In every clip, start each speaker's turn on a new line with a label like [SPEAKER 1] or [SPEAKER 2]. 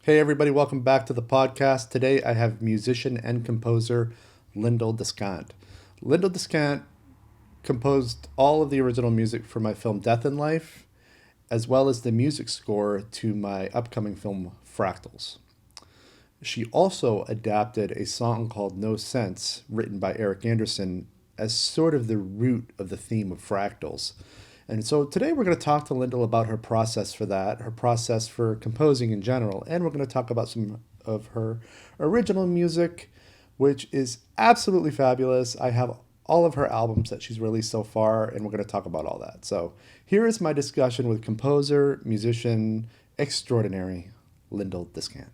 [SPEAKER 1] Hey everybody, welcome back to the podcast. Today I have musician and composer LYNDOL DESCANT. LYNDOL DESCANT composed all of the original music for my film Death in Life, as well as the music score to my upcoming film Fractals. She also adapted a song called No Sense, written by Eric Anderson, as sort of the root of the theme of Fractals. And so today we're going to talk to LYNDOL about her process for that, her process for composing in general, and we're going to talk about some of her original music, which is absolutely fabulous. I have all of her albums that she's released so far, and we're going to talk about all that. So here is my discussion with composer, musician, extraordinary LYNDOL DESCANT.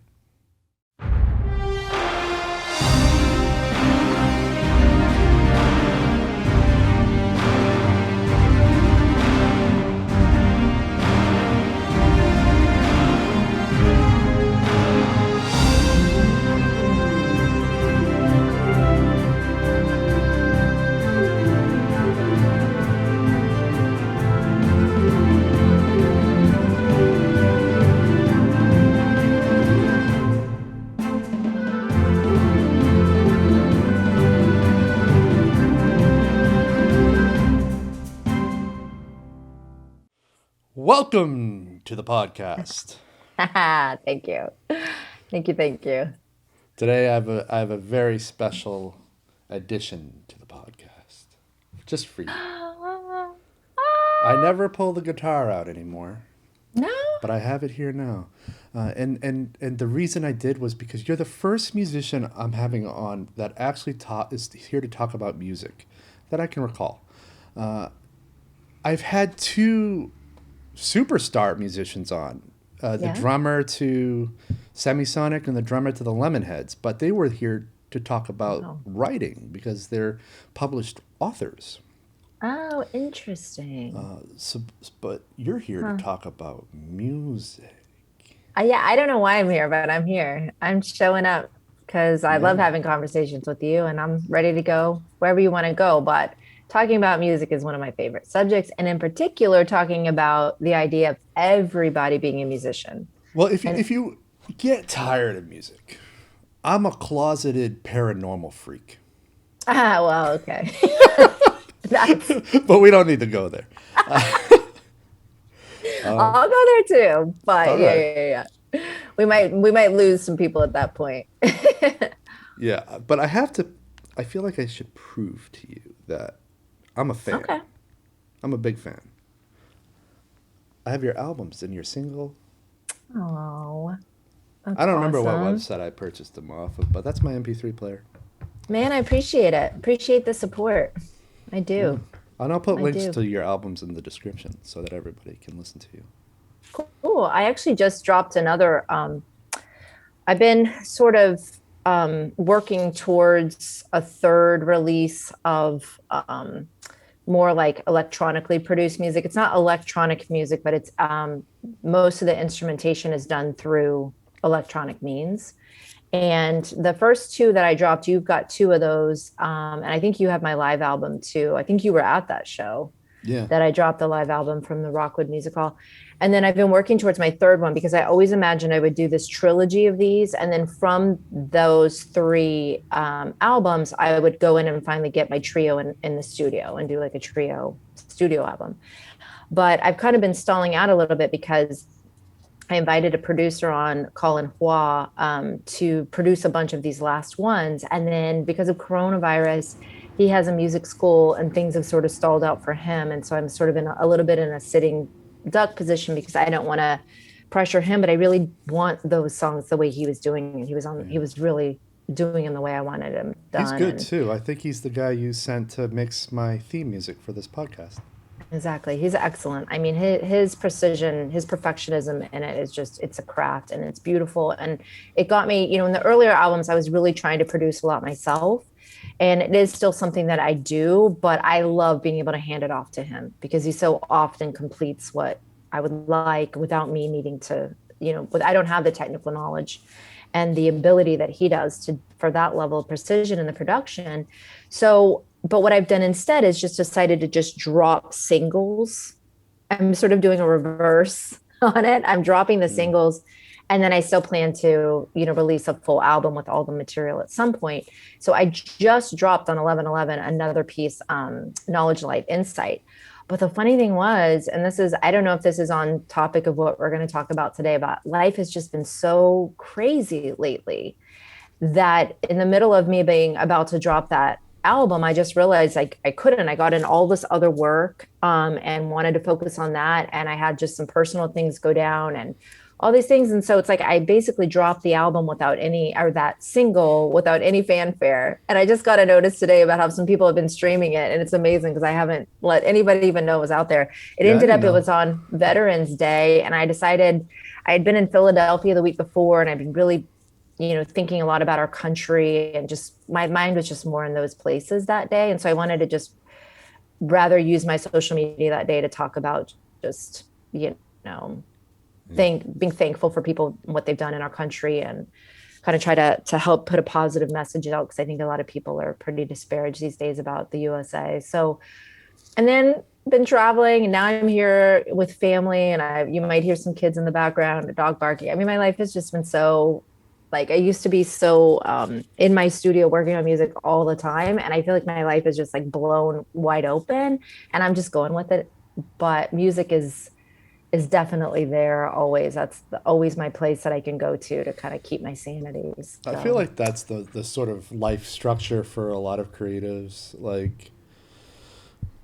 [SPEAKER 1] Welcome to the podcast.
[SPEAKER 2] Thank you. Thank you.
[SPEAKER 1] Today I have a very special addition to the podcast, just for you. I never pull the guitar out anymore,
[SPEAKER 2] No?
[SPEAKER 1] but I have it here now. And the reason I did was because you're the first musician I'm having on that actually is here to talk about music that I can recall. I've had two superstar musicians on, the
[SPEAKER 2] Yeah.
[SPEAKER 1] drummer to Semisonic and the drummer to the Lemonheads, but they were here to talk about
[SPEAKER 2] Oh.
[SPEAKER 1] writing because they're published authors.
[SPEAKER 2] Oh, interesting.
[SPEAKER 1] But you're here
[SPEAKER 2] Huh.
[SPEAKER 1] to talk about music.
[SPEAKER 2] Yeah, I don't know why I'm here, but I'm here. I'm showing up because I love
[SPEAKER 1] Yeah.
[SPEAKER 2] having conversations with you and I'm ready to go wherever you want to go. But talking about music is one of my favorite subjects. And in particular, talking about the idea of everybody being a musician.
[SPEAKER 1] Well, if
[SPEAKER 2] And
[SPEAKER 1] if you get tired of music, I'm a closeted paranormal freak,
[SPEAKER 2] well, okay. That's
[SPEAKER 1] but we don't need to go there.
[SPEAKER 2] I'll go there too.
[SPEAKER 1] All
[SPEAKER 2] But yeah,
[SPEAKER 1] right.
[SPEAKER 2] yeah, yeah. We might lose some people at that point.
[SPEAKER 1] Yeah, but I feel like I should prove to you that I'm a fan.
[SPEAKER 2] Okay.
[SPEAKER 1] I'm a big fan. I have your albums and your single.
[SPEAKER 2] Oh, that's
[SPEAKER 1] I don't remember what
[SPEAKER 2] awesome.
[SPEAKER 1] website I purchased them off of, but that's my MP3 player.
[SPEAKER 2] Man, I appreciate it. Appreciate the support. I
[SPEAKER 1] Yeah.
[SPEAKER 2] do.
[SPEAKER 1] And I'll put
[SPEAKER 2] I
[SPEAKER 1] links
[SPEAKER 2] do.
[SPEAKER 1] to your albums in the description so that everybody can listen to you.
[SPEAKER 2] Cool. I actually just dropped another I've been sort of working towards a third release of more like electronically produced music. It's not electronic music, but it's most of the instrumentation is done through electronic means. And the first two that I dropped, you've got two of those. And I think you have my live album too. I think you were at that show
[SPEAKER 1] Yeah.
[SPEAKER 2] that I dropped the live album from the Rockwood Music Hall. And then I've been working towards my third one because I always imagined I would do this trilogy of these. And then from those three albums, I would go in and finally get my trio in the studio and do like a trio studio album. But I've kind of been stalling out a little bit because I invited a producer on, Colin Hua, to produce a bunch of these last ones. And then because of coronavirus, he has a music school and things have sort of stalled out for him. And so I'm sort of in a little bit in a sitting duck position because I don't want to pressure him, but I really want those songs the way he was doing. And he was really doing them the way I wanted him
[SPEAKER 1] He's
[SPEAKER 2] done.
[SPEAKER 1] good
[SPEAKER 2] And
[SPEAKER 1] too. I think he's the guy you sent to mix my theme music for this podcast.
[SPEAKER 2] exactly. He's excellent. I mean, his precision, his perfectionism in it is just, it's a craft and it's beautiful. And it got me, in the earlier albums, I was really trying to produce a lot myself. And it is still something that I do, but I love being able to hand it off to him because he so often completes what I would like without me needing to, but I don't have the technical knowledge and the ability that he does for that level of precision in the production. So, but what I've done instead is just decided to just drop singles. I'm sort of doing a reverse on it. I'm dropping the singles And then I still plan to, release a full album with all the material at some point. So I just dropped on 11/11 another piece, Knowledge, Light, Insight. But the funny thing was, and this is, I don't know if this is on topic of what we're going to talk about today, about life has just been so crazy lately that in the middle of me being about to drop that album, I just realized I couldn't. I got in all this other work, and wanted to focus on that. And I had just some personal things go down and all these things. And so it's like I basically dropped the album without any, or that single without any fanfare. And I just got a notice today about how some people have been streaming it. And it's amazing because I haven't let anybody even know it was out there. It ended up, it was on Veterans Day. And I decided, I had been in Philadelphia the week before, and I'd been really, thinking a lot about our country, and just my mind was just more in those places that day. And so I wanted to just rather use my social media that day to talk about just, being thankful for people and what they've done in our country, and kind of try to help put a positive message out, because I think a lot of people are pretty disparaged these days about the USA. So, and then been traveling, and now I'm here with family, and you might hear some kids in the background, a dog barking. I mean, my life has just been so, like, I used to be so in my studio working on music all the time, and I feel like my life is just like blown wide open, and I'm just going with it. But music is definitely there always. That's always my place that I can go to kind of keep my sanity. So.
[SPEAKER 1] I feel like that's the sort of life structure for a lot of creatives. Like,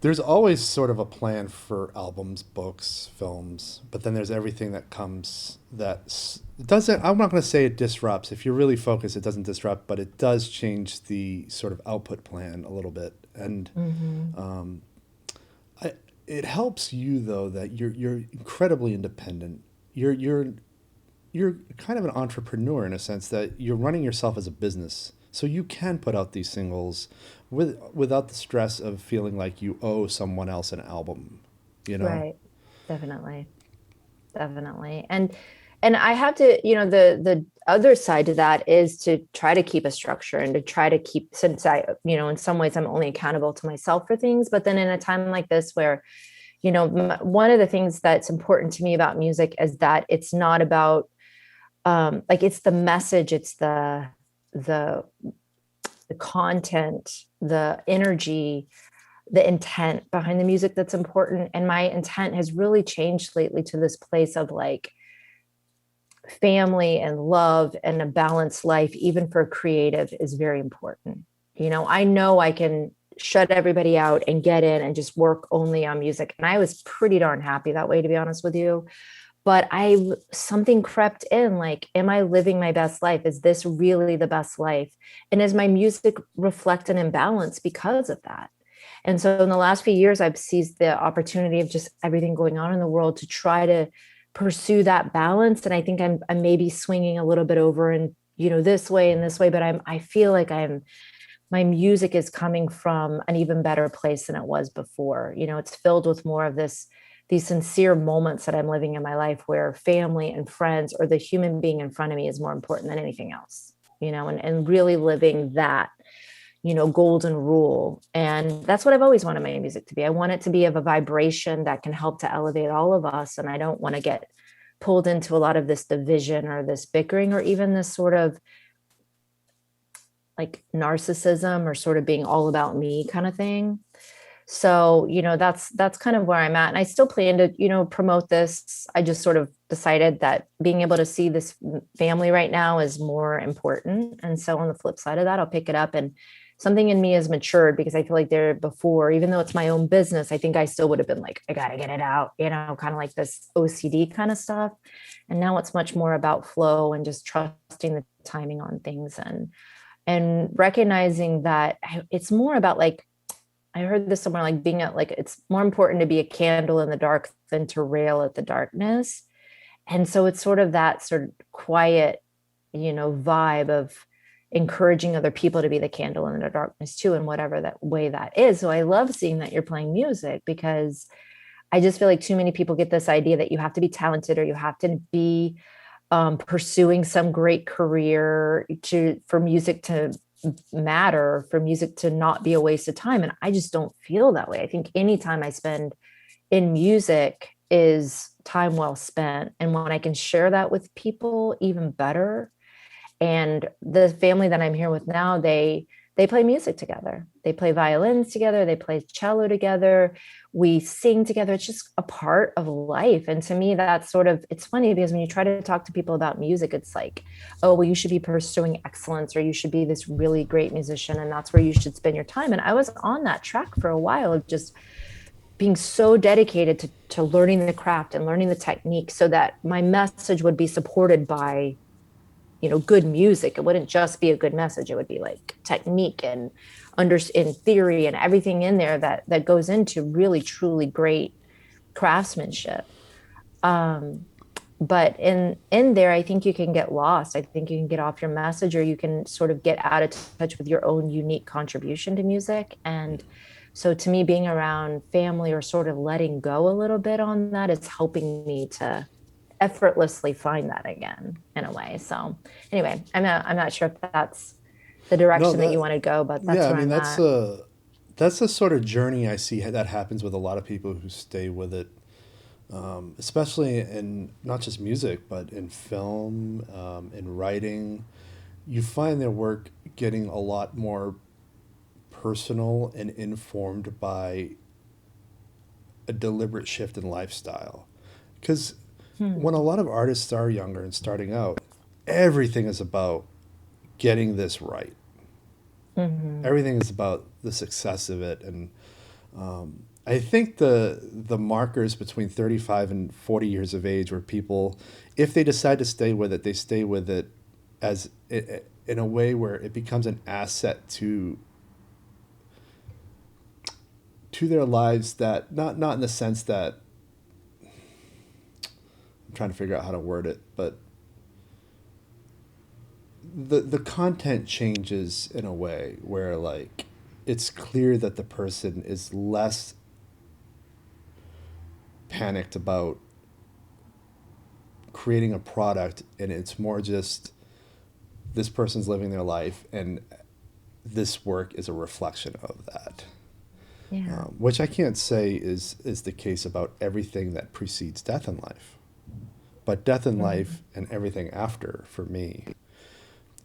[SPEAKER 1] there's always sort of a plan for albums, books, films, but then there's everything that comes that doesn't, I'm not going to say it disrupts. If you're really focused, it doesn't disrupt, but it does change the sort of output plan a little bit. And it helps you, though, that you're incredibly independent. You're kind of an entrepreneur in a sense that you're running yourself as a business. So you can put out these singles without the stress of feeling like you owe someone else an album,
[SPEAKER 2] Right. Definitely. And I have to, the other side to that is to try to keep a structure, and to try to keep, since I, in some ways I'm only accountable to myself for things, but then in a time like this where, one of the things that's important to me about music is that it's not about, it's the message, it's the content, the energy, the intent behind the music that's important. And my intent has really changed lately to this place of like family and love, and a balanced life, even for a creative, is very important. I know I can shut everybody out and get in and just work only on music. And I was pretty darn happy that way, to be honest with you. But something crept in, like, am I living my best life? Is this really the best life? And is my music reflect an imbalance because of that? And so in the last few years, I've seized the opportunity of just everything going on in the world to try to pursue that balance. And I think I'm maybe swinging a little bit over in, this way and this way, but I feel like my music is coming from an even better place than it was before. It's filled with more of these sincere moments that I'm living in my life, where family and friends, or the human being in front of me, is more important than anything else, and really living that, golden rule. And that's what I've always wanted my music to be. I want it to be of a vibration that can help to elevate all of us. And I don't want to get pulled into a lot of this division, or this bickering, or even this sort of like narcissism, or sort of being all about me kind of thing. So, that's kind of where I'm at. And I still plan to, promote this. I just sort of decided that being able to see this family right now is more important. And so on the flip side of that, I'll pick it up, and something in me has matured, because I feel like there before, even though it's my own business, I think I still would have been like, I got to get it out, kind of like this OCD kind of stuff. And now it's much more about flow, and just trusting the timing on things, and recognizing that it's more about, like, I heard this somewhere, like being it's more important to be a candle in the dark than to rail at the darkness. And so it's sort of that sort of quiet, vibe of encouraging other people to be the candle in the darkness too, in whatever that way that is. So I love seeing that you're playing music, because I just feel like too many people get this idea that you have to be talented, or you have to be pursuing some great career for music to matter, for music to not be a waste of time. And I just don't feel that way. I think anytime I spend in music, is time well spent. And when I can share that with people, even better. And the family that I'm here with now, they play music together. They play violins together. They play cello together. We sing together. It's just a part of life. And to me, that's sort of, it's funny because when you try to talk to people about music, it's like, oh, well, you should be pursuing excellence, or you should be this really great musician, and that's where you should spend your time. And I was on that track for a while of just being so dedicated to learning the craft and learning the technique so that my message would be supported by, good music. It wouldn't just be a good message. It would be like technique and in theory and everything in there that goes into really, truly great craftsmanship. But in there, I think you can get lost. I think you can get off your message, or you can sort of get out of touch with your own unique contribution to music. And so to me, being around family or sort of letting go a little bit on that is helping me to effortlessly find that again in a way. So anyway, I'm not sure if that's the direction that you want to go, but that's where I'm at.
[SPEAKER 1] That's a sort of journey I see that happens with a lot of people who stay with it, especially in not just music, but in film, in writing. You find their work getting a lot more personal and informed by a deliberate shift in lifestyle. Because when a lot of artists are younger and starting out, everything is about getting this right.
[SPEAKER 2] Mm-hmm.
[SPEAKER 1] Everything is about the success of it. And I think the markers between 35 and 40 years of age, where people, if they decide to stay with it, they stay with it as in a way where it becomes an asset to their lives, that not in the sense that, I'm trying to figure out how to word it, but the content changes in a way where, like, it's clear that the person is less panicked about creating a product, and it's more just this person's living their life, and this work is a reflection of that.
[SPEAKER 2] Yeah.
[SPEAKER 1] Which I can't say is the case about everything that precedes death in life. But death in life and everything after, for me,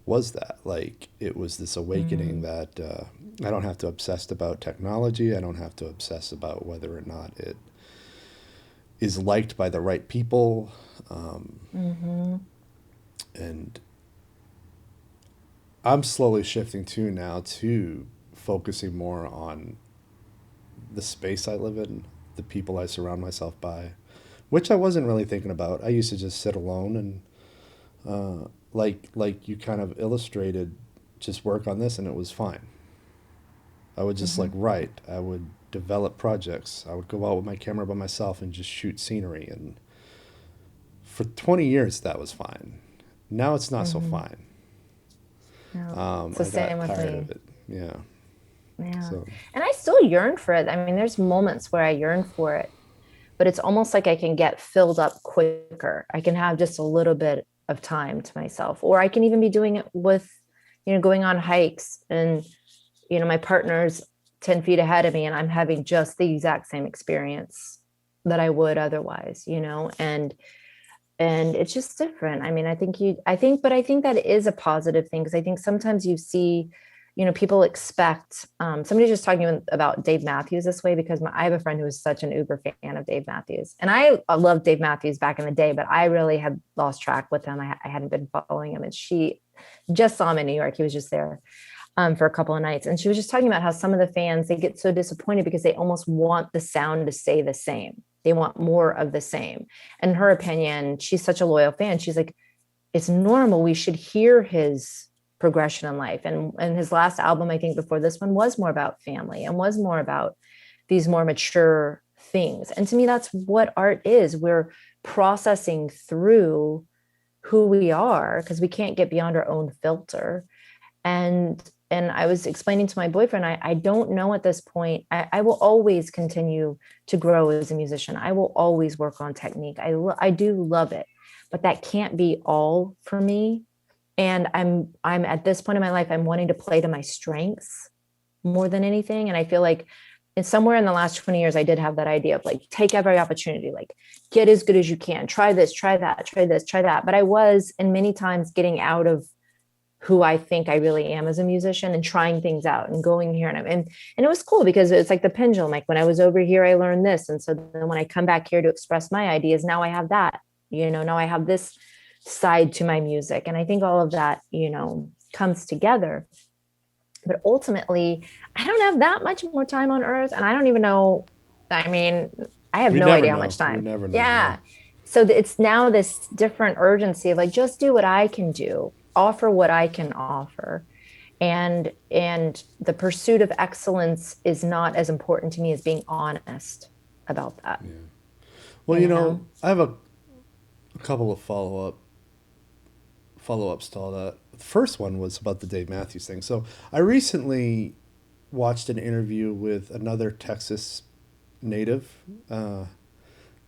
[SPEAKER 1] was that. Like, it was this awakening that I don't have to obsess about technology. I don't have to obsess about whether or not it is liked by the right people. And I'm slowly shifting now to focusing more on the space I live in, the people I surround myself by, which I wasn't really thinking about. I used to just sit alone and, like you kind of illustrated, just work on this and it was fine. I would just like write. I would develop projects. I would go out with my camera by myself and just shoot scenery. And for 20 years, that was fine. Now it's not so fine.
[SPEAKER 2] No, it's the same with
[SPEAKER 1] tired
[SPEAKER 2] me.
[SPEAKER 1] of it. Yeah.
[SPEAKER 2] Yeah.
[SPEAKER 1] So.
[SPEAKER 2] And I still yearn for it. I mean, there's moments where I yearn for it, but it's almost like I can get filled up quicker. I can have just a little bit of time to myself, or I can even be doing it with, going on hikes and, my partner's 10 feet ahead of me and I'm having just the exact same experience that I would otherwise, and it's just different. I mean, I think that it is a positive thing, because I think sometimes you see, people expect, somebody just talking about Dave Matthews this way, because I have a friend who is such an uber fan of Dave Matthews. And I loved Dave Matthews back in the day, but I really had lost track with him. I hadn't been following him, and she just saw him in New York. He was just there for a couple of nights. And she was just talking about how some of the fans, they get so disappointed because they almost want the sound to stay the same. They want more of the same. And in her opinion, she's such a loyal fan. She's like, it's normal. We should hear his progression in life. And his last album, I think before this one, was more about family and was more about these more mature things. And to me, that's what art is. We're processing through who we are, because we can't get beyond our own filter. And I was explaining to my boyfriend, I don't know at this point. I will always continue to grow as a musician. I will always work on technique. I do love it, but that can't be all for me. And I'm at this point in my life, I'm wanting to play to my strengths more than anything. And I feel like and somewhere in the last 20 years, I did have that idea of like, take every opportunity, like get as good as you can, try this, try that, try this, try that. But I was, and many times getting out of who I think I really am as a musician and trying things out and going here. And it was cool because it's like the pendulum, like when I was over here, I learned this. And so then when I come back here to express my ideas, now I have that, now I have this side to my music. And I think all of that, comes together. But ultimately, I don't have that much more time on earth. And I don't even know. I mean, I have no idea how much time.
[SPEAKER 1] We never know.
[SPEAKER 2] Yeah. So it's now this different urgency of like, just do what I can do, offer what I can offer. And the pursuit of excellence is not as important to me as being honest about that.
[SPEAKER 1] Yeah. Well, I have a couple of follow-ups to all that. The first one was about the Dave Matthews thing. So I recently watched an interview with another Texas native,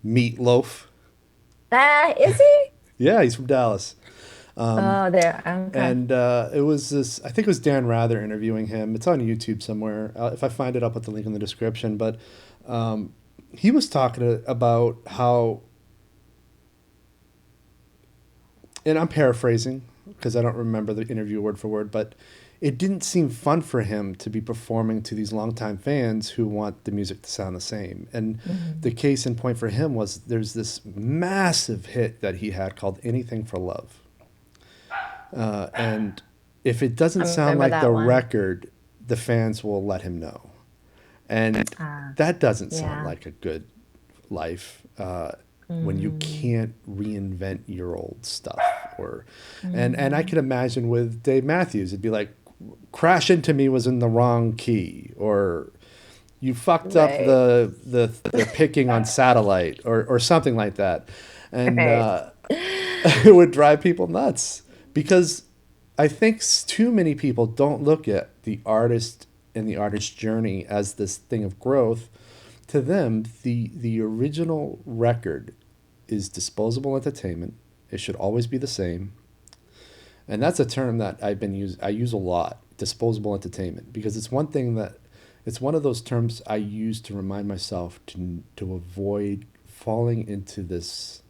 [SPEAKER 1] Meatloaf.
[SPEAKER 2] Is he?
[SPEAKER 1] Yeah, he's from Dallas.
[SPEAKER 2] There. Okay.
[SPEAKER 1] And it was this, I think it was Dan Rather interviewing him. It's on YouTube somewhere. If I find it, I'll put the link in the description. But he was talking about how, and I'm paraphrasing because I don't remember the interview word for word, but it didn't seem fun for him to be performing to these longtime fans who want the music to sound the same. And the case in point for him was there's this massive hit that he had called Anything for Love. And if it doesn't sound like the record, the fans will let him know. And that doesn't sound like a good life when you can't reinvent your old stuff. And I can imagine with Dave Matthews, it'd be like, Crash Into Me was in the wrong key, or you fucked up the picking on Satellite, or something like that. And it would drive people nuts. Because I think too many people don't look at the artist and the artist's journey as this thing of growth. To them, the original record is disposable entertainment. It should always be the same. And that's a term that I use a lot, disposable entertainment, because it's one of those terms I use to remind myself to avoid falling into this.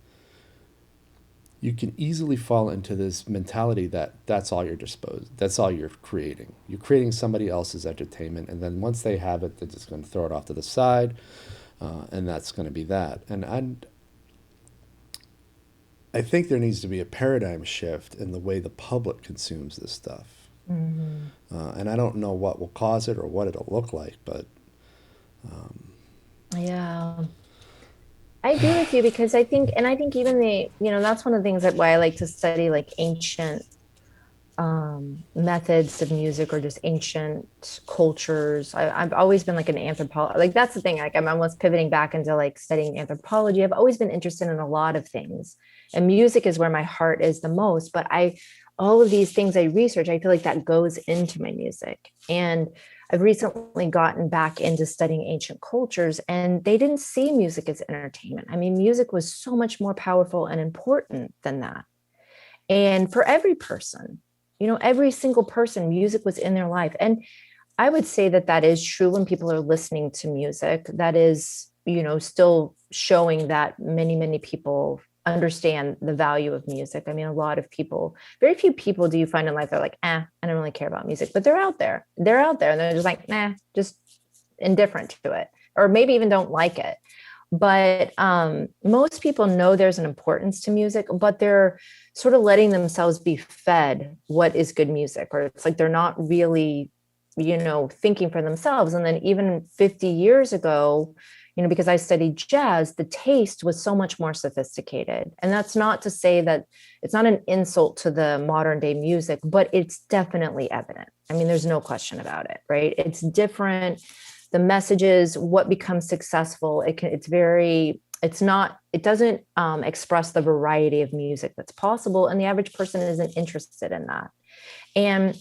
[SPEAKER 1] You can easily fall into this mentality that's all you're creating. You're creating somebody else's entertainment, and then once they have it, they're just going to throw it off to the side, and that's going to be that. And I think there needs to be a paradigm shift in the way the public consumes this stuff. And I don't know what will cause it or what it'll look like, but
[SPEAKER 2] yeah. I agree with you because I think even that's one of the things why I like to study like ancient methods of music or just ancient cultures. I've always been like an anthropologist. Like that's the thing. Like I'm almost pivoting back into like studying anthropology. I've always been interested in a lot of things, and music is where my heart is the most. But all of these things I research, I feel like that goes into my music. And I've recently gotten back into studying ancient cultures, and they didn't see music as entertainment. I mean, music was so much more powerful and important than that. And for every person, every single person, music was in their life. And I would say that is true when people are listening to music. That is, still showing that many, many people understand the value of music. I mean, a lot of people, very few people do you find in life that are like, I don't really care about music, but they're out there and they're just like, just indifferent to it, or maybe even don't like it. But most people know there's an importance to music, but they're sort of letting themselves be fed what is good music, or it's like they're not really, thinking for themselves. And then even 50 years ago, because I studied jazz, the taste was so much more sophisticated. And that's not to say that it's not an insult to the modern day music, but it's definitely evident. I mean, there's no question about it, right? It's different. The messages, what becomes successful, it doesn't express the variety of music that's possible. And the average person isn't interested in that. And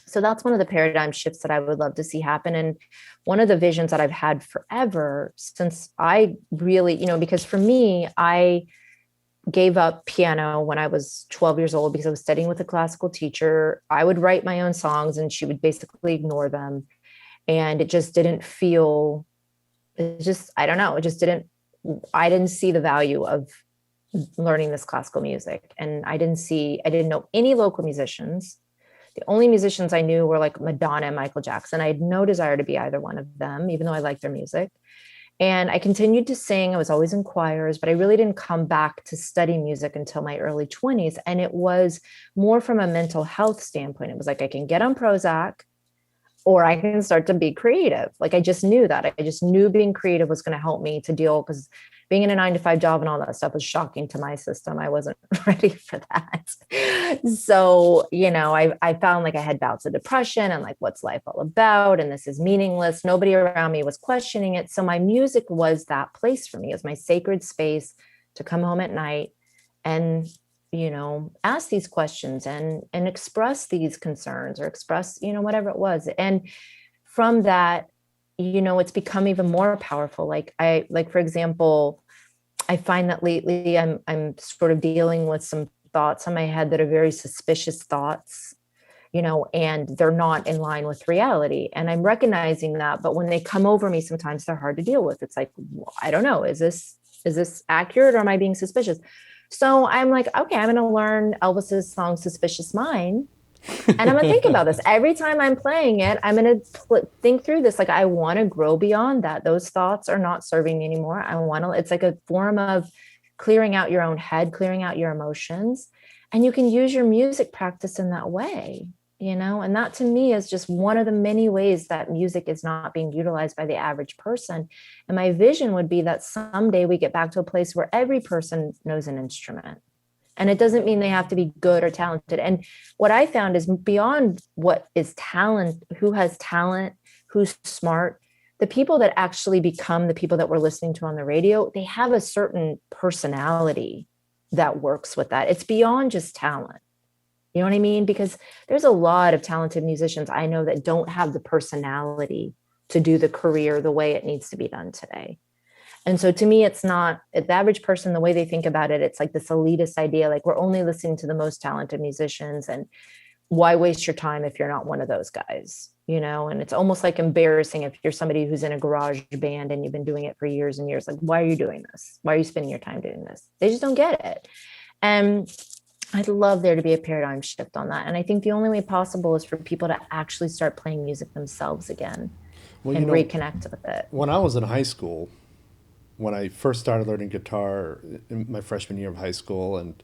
[SPEAKER 2] so that's one of the paradigm shifts that I would love to see happen. And one of the visions that I've had forever since I really, because for me, I gave up piano when I was 12 years old because I was studying with a classical teacher. I would write my own songs and she would basically ignore them. And it just didn't feel, I don't know, I didn't see the value of learning this classical music. And I didn't know any local musicians. The only musicians I knew were like Madonna and Michael Jackson. I had no desire to be either one of them, even though I liked their music. And I continued to sing. I was always in choirs, but I really didn't come back to study music until my early 20s. And it was more from a mental health standpoint. It was like, I can get on Prozac or I can start to be creative. Like I just knew that. I just knew being creative was going to help me to deal, because being in a 9-to-5 job and all that stuff was shocking to my system. I wasn't ready for that. So, I found like I had bouts of depression and like, what's life all about? And this is meaningless. Nobody around me was questioning it. So my music was that place for me. It was my sacred space to come home at night and, ask these questions and express these concerns, or express, whatever it was. And from that, it's become even more powerful. For example, I find that lately I'm sort of dealing with some thoughts in my head that are very suspicious thoughts, and they're not in line with reality. And I'm recognizing that, but when they come over me, sometimes they're hard to deal with. It's like, I don't know, is this accurate, or am I being suspicious? So I'm like, okay, I'm going to learn Elvis's song, Suspicious Mind. And I'm going to think about this every time I'm playing it. I'm going to think through this. Like, I want to grow beyond that. Those thoughts are not serving me anymore. It's like a form of clearing out your own head, clearing out your emotions. And you can use your music practice in that way, and that to me is just one of the many ways that music is not being utilized by the average person. And my vision would be that someday we get back to a place where every person knows an instrument. And it doesn't mean they have to be good or talented. And what I found is, beyond what is talent, who has talent, who's smart, the people that actually become the people that we're listening to on the radio, they have a certain personality that works with that. It's beyond just talent. You know what I mean? Because there's a lot of talented musicians I know that don't have the personality to do the career the way it needs to be done today. And so to me, it's not the average person, the way they think about it. It's like this elitist idea, like we're only listening to the most talented musicians, and why waste your time if you're not one of those guys, and it's almost like embarrassing if you're somebody who's in a garage band and you've been doing it for years and years. Like, why are you doing this? Why are you spending your time doing this? They just don't get it. And I'd love there to be a paradigm shift on that. And I think the only way possible is for people to actually start playing music themselves again, and reconnect with it.
[SPEAKER 1] When I was in high school, when I first started learning guitar in my freshman year of high school, and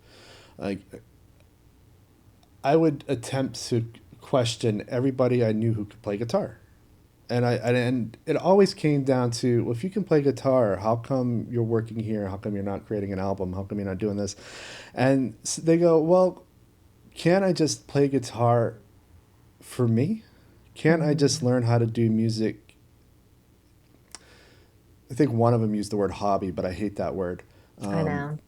[SPEAKER 1] I would attempt to question everybody I knew who could play guitar. And it always came down to, well, if you can play guitar, how come you're working here? How come you're not creating an album? How come you're not doing this? And so they go, well, can't I just play guitar for me? Can't I just learn how to do music? I think one of them used the word hobby, but I hate that word.
[SPEAKER 2] I know.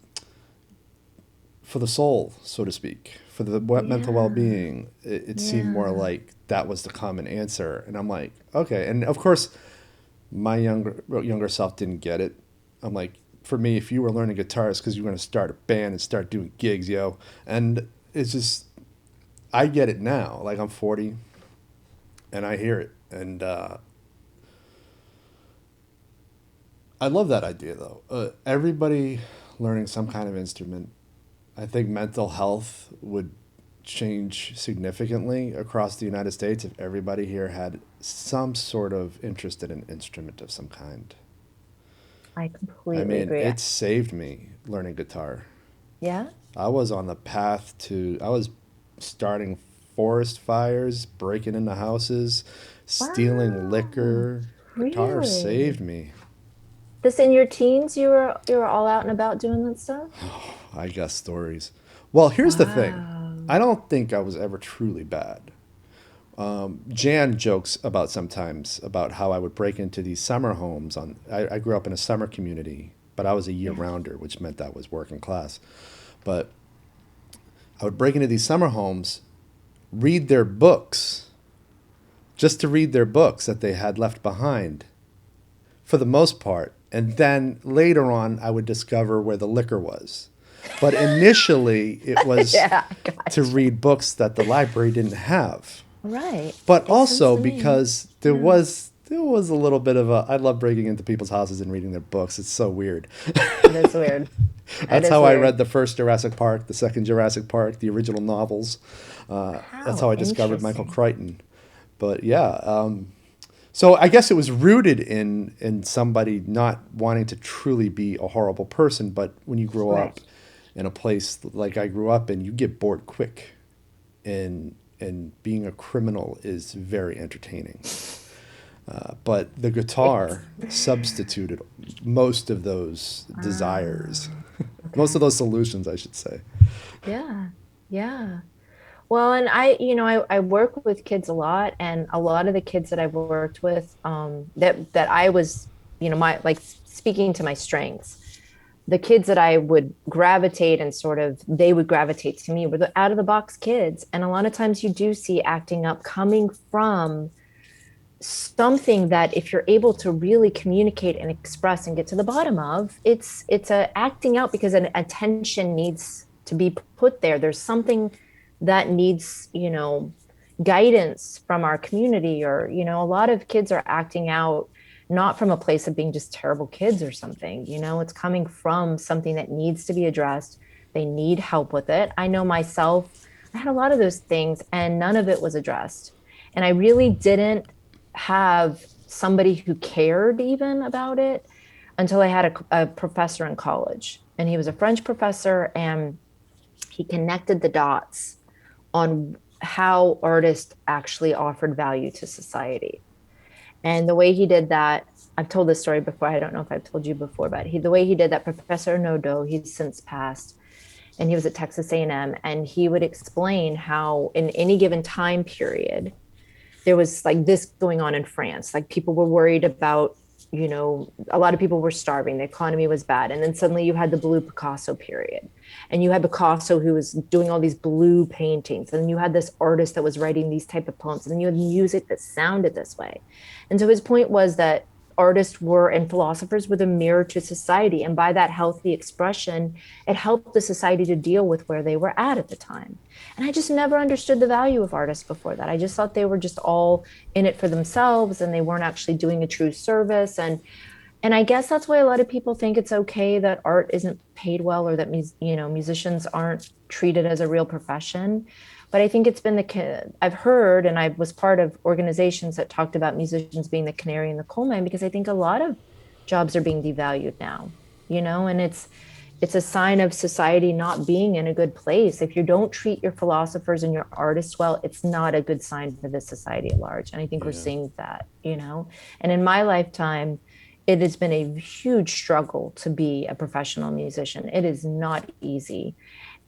[SPEAKER 1] For the soul, so to speak, for the mental well-being. It seemed more like that was the common answer. And I'm like, okay. And of course, my younger self didn't get it. I'm like, for me, if you were learning guitar, it's because you were going to start a band and start doing gigs, yo. And it's just, I get it now. Like, I'm 40 and I hear it. And I love that idea, though. Everybody learning some kind of instrument. I think mental health would change significantly across the United States if everybody here had some sort of interest in an instrument of some kind.
[SPEAKER 2] I completely agree.
[SPEAKER 1] It saved me learning guitar.
[SPEAKER 2] Yeah?
[SPEAKER 1] I was on the path I was starting forest fires, breaking into houses, stealing liquor. Guitar
[SPEAKER 2] Really?
[SPEAKER 1] saved me.
[SPEAKER 2] This in your teens, you were all out and about doing that stuff?
[SPEAKER 1] I got stories. Well, here's the thing. I don't think I was ever truly bad. Jan jokes sometimes about how I would break into these summer homes. I grew up in a summer community, but I was a year-rounder, which meant I was working class. But I would break into these summer homes, read their books, just to read their books that they had left behind, for the most part. And then later on, I would discover where the liquor was. But initially, it was to read books that the library didn't have.
[SPEAKER 2] Right.
[SPEAKER 1] But
[SPEAKER 2] Makes sense
[SPEAKER 1] also
[SPEAKER 2] to me.
[SPEAKER 1] because there was a little bit of a, I love breaking into people's houses and reading their books. It's so weird.
[SPEAKER 2] It is weird. It
[SPEAKER 1] That's
[SPEAKER 2] is
[SPEAKER 1] how I
[SPEAKER 2] weird.
[SPEAKER 1] read the first Jurassic Park, the second Jurassic Park, the original novels. That's
[SPEAKER 2] How
[SPEAKER 1] how I discovered Michael
[SPEAKER 2] interesting.
[SPEAKER 1] Crichton. But yeah, so I guess it was rooted in somebody not wanting to truly be a horrible person. But when you grow
[SPEAKER 2] Right.
[SPEAKER 1] up in a place like I grew up in, you get bored quick, and being a criminal is very entertaining. But the
[SPEAKER 2] It's
[SPEAKER 1] guitar substituted most of those desires, most of
[SPEAKER 2] okay.
[SPEAKER 1] those solutions, I should say.
[SPEAKER 2] Yeah. Yeah. Well, and I work with kids a lot, and a lot of the kids that I've worked with, that I was, my like speaking to my strengths, the kids that I would gravitate and sort of they would gravitate to me were the out of the box kids. And a lot of times you do see acting up coming from something that if you're able to really communicate and express and get to the bottom of, it's a acting out because an attention needs to be put there. There's something that needs, guidance from our community, or a lot of kids are acting out not from a place of being just terrible kids or something. It's coming from something that needs to be addressed. They need help with it. I know myself, I had a lot of those things and none of it was addressed, and I really didn't have somebody who cared even about it until I had a professor in college. And he was a French professor, and he connected the dots on how artists actually offered value to society. And the way he did that, I've told this story before. I don't know if I've told you before, but the way he did that, Professor Nodo, he's since passed, and he was at Texas A&M, and he would explain how in any given time period, there was like this going on in France. Like people were worried about, a lot of people were starving. The economy was bad. And then suddenly you had the blue Picasso period. And you had Picasso who was doing all these blue paintings. And you had this artist that was writing these type of poems. And then you had music that sounded this way. And so his point was that artists were and philosophers were the mirror to society. And by that healthy expression, it helped the society to deal with where they were at the time. And I just never understood the value of artists before that. I just thought they were just all in it for themselves and they weren't actually doing a true service. And I guess that's why a lot of people think it's okay that art isn't paid well, or that musicians aren't treated as a real profession. But I think it's been I've heard, and I was part of organizations that talked about musicians being the canary in the coal mine, because I think a lot of jobs are being devalued now, and it's a sign of society not being in a good place. If you don't treat your philosophers and your artists well, it's not a good sign for the society at large. And I think we're
[SPEAKER 1] Yeah.
[SPEAKER 2] seeing that. And in my lifetime, it has been a huge struggle to be a professional musician. It is not easy.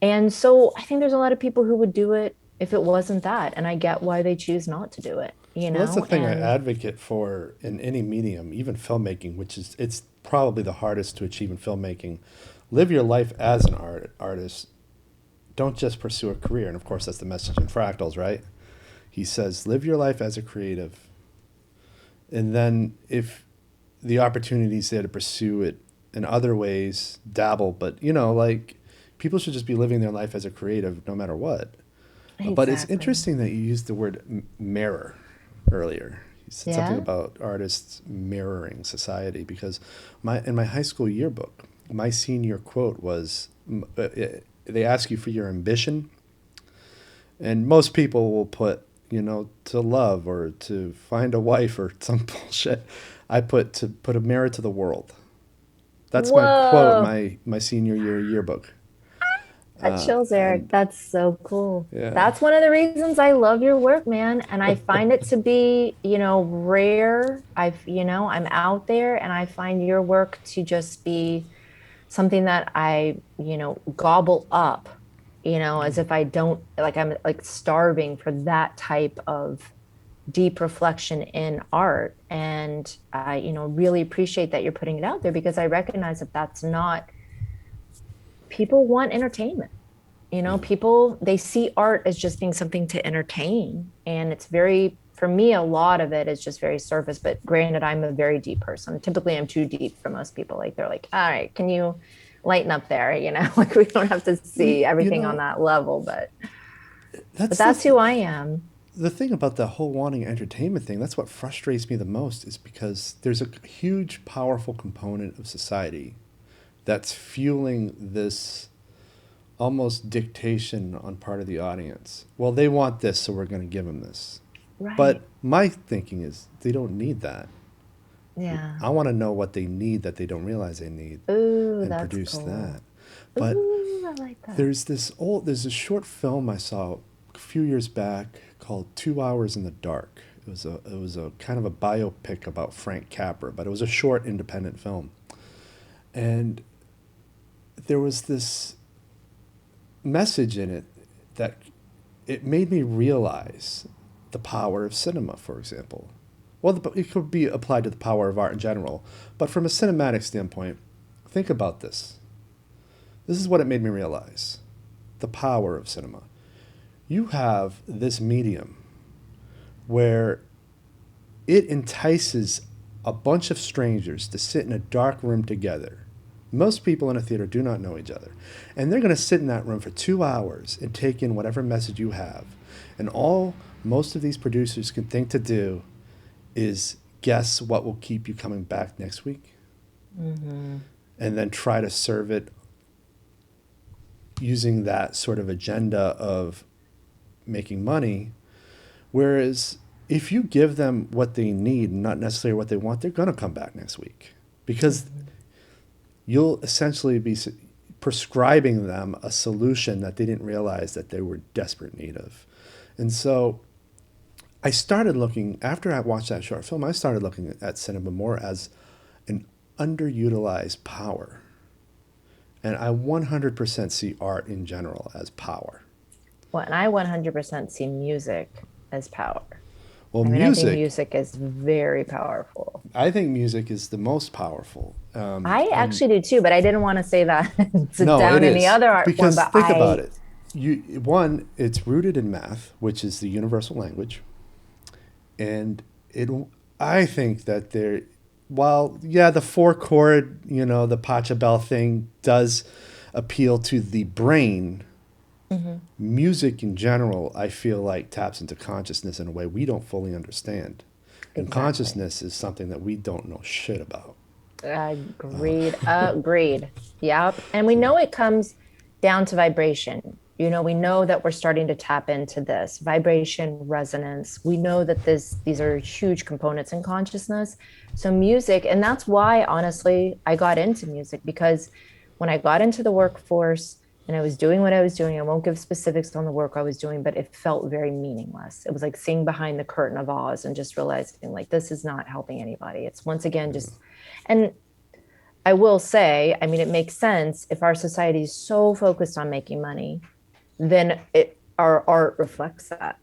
[SPEAKER 2] And so I think there's a lot of people who would do it if it wasn't that. And I get why they choose not to do it,
[SPEAKER 1] Well, that's the thing I
[SPEAKER 2] and
[SPEAKER 1] advocate for in any medium, even filmmaking, which is it's probably the hardest to achieve in filmmaking. Live your life as an artist. Don't just pursue a career. And of course, that's the message in Fractals, right? He says, live your life as a creative. And then if the opportunity's there to pursue it in other ways, dabble. But, like, people should just be living their life as a creative no matter what. But it's
[SPEAKER 2] exactly.
[SPEAKER 1] interesting that you used the word mirror earlier. You said something
[SPEAKER 2] Yeah.
[SPEAKER 1] about artists mirroring society, because in my high school yearbook, my senior quote was, they ask you for your ambition, and most people will put, to love or to find a wife or some bullshit. I put to put a mirror to the world. That's my quote in
[SPEAKER 2] Whoa.
[SPEAKER 1] my senior year yearbook.
[SPEAKER 2] That chills, Eric.
[SPEAKER 1] And
[SPEAKER 2] That's so cool.
[SPEAKER 1] yeah,
[SPEAKER 2] That's one of the reasons I love your work, man. And I find it to be, rare. I'm out there and I find your work to just be something that I, gobble up, as if I don't, like, I'm like starving for that type of deep reflection in art. And I, really appreciate that you're putting it out there, because I recognize that that's not, people want entertainment.
[SPEAKER 1] yeah,
[SPEAKER 2] People, they see art as just being something to entertain. And it's very, for me, a lot of it is just very surface. But granted, I'm a very deep person. Typically, I'm too deep for most people. Like, they're like, all right, can you lighten up there? Like, we don't have to
[SPEAKER 1] you,
[SPEAKER 2] see
[SPEAKER 1] you
[SPEAKER 2] everything on
[SPEAKER 1] know
[SPEAKER 2] that level. But
[SPEAKER 1] that's the
[SPEAKER 2] that's who I am.
[SPEAKER 1] the thing about the whole wanting entertainment thing, that's what frustrates me the most, is because there's a huge, powerful component of society that's fueling this almost dictation on part of the audience. Well, they want this, so we're going to give them this.
[SPEAKER 2] Right.
[SPEAKER 1] But my thinking is they don't need that.
[SPEAKER 2] Yeah.
[SPEAKER 1] I want to know what they need that they don't realize they need
[SPEAKER 2] Ooh,
[SPEAKER 1] and
[SPEAKER 2] that's
[SPEAKER 1] produce
[SPEAKER 2] cool.
[SPEAKER 1] that. But
[SPEAKER 2] Ooh, I like that.
[SPEAKER 1] there's a short film I saw a few years back called 2 Hours in the Dark. It was a kind of a biopic about Frank Capra, but it was a short independent film. And there was this message in it that it made me realize the power of cinema, for example. Well, it could be applied to the power of art in general, but from a cinematic standpoint, think about this. This is what it made me realize: the power of cinema. You have this medium where it entices a bunch of strangers to sit in a dark room together. Most people in a theater do not know each other. And they're going to sit in that room for 2 hours and take in whatever message you have. And all most of these producers can think to do is guess what will keep you coming back next week,
[SPEAKER 2] Mm-hmm.
[SPEAKER 1] and then try to serve it using that sort of agenda of making money. Whereas if you give them what they need, not necessarily what they want, they're going to come back next week, because
[SPEAKER 2] Mm-hmm.
[SPEAKER 1] you'll essentially be prescribing them a solution that they didn't realize that they were desperate need of. And so I started looking, after I watched that short film, I started looking at cinema more as an underutilized power. And I 100% see art in general as power.
[SPEAKER 2] Well, and I 100% see music as power.
[SPEAKER 1] Well,
[SPEAKER 2] I mean, I think
[SPEAKER 1] music,
[SPEAKER 2] music is very powerful.
[SPEAKER 1] I think music is the most powerful.
[SPEAKER 2] I
[SPEAKER 1] And
[SPEAKER 2] actually do too, but I didn't want to say that to
[SPEAKER 1] no, it
[SPEAKER 2] down any
[SPEAKER 1] is.
[SPEAKER 2] other art form.
[SPEAKER 1] Because
[SPEAKER 2] But
[SPEAKER 1] think about
[SPEAKER 2] I,
[SPEAKER 1] it. One, it's rooted in math, which is the universal language. And it, I think that there, while, yeah, the four chord, the Pachelbel thing does appeal to the brain,
[SPEAKER 2] Mhm.
[SPEAKER 1] music in general, I feel like taps into consciousness in a way we don't fully understand. And
[SPEAKER 2] Exactly.
[SPEAKER 1] consciousness is something that we don't know shit about.
[SPEAKER 2] Agreed. Agreed. Yep. And we know it comes down to vibration. We know that we're starting to tap into this vibration, resonance. We know that these are huge components in consciousness. So music, and that's why honestly I got into music, because when I got into the workforce and I was doing what I was doing, I won't give specifics on the work I was doing, but it felt very meaningless. It was like seeing behind the curtain of Oz and just realizing like this is not helping anybody. It's once again just, and I will say, I mean, it makes sense if our society is so focused on making money, then our art reflects that,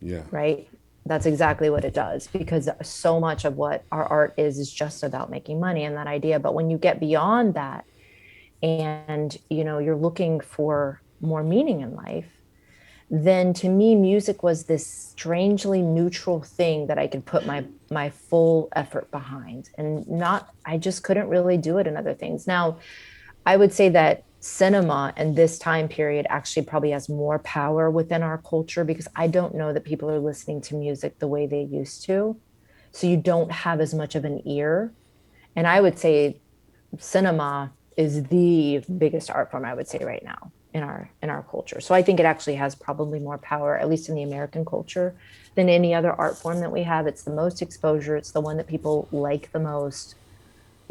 [SPEAKER 1] Yeah.
[SPEAKER 2] right? That's exactly what it does, because so much of what our art is just about making money and that idea. But when you get beyond that and you're looking for more meaning in life, then to me music was this strangely neutral thing that I could put my full effort behind, and not I just couldn't really do it in other things. Now I would say that cinema and this time period actually probably has more power within our culture, because I don't know that people are listening to music the way they used to, so you don't have as much of an ear. And I would say cinema is the biggest art form, I would say, right now in our culture. So I think it actually has probably more power, at least in the American culture, than any other art form that we have. It's the most exposure. It's the one that people like the most.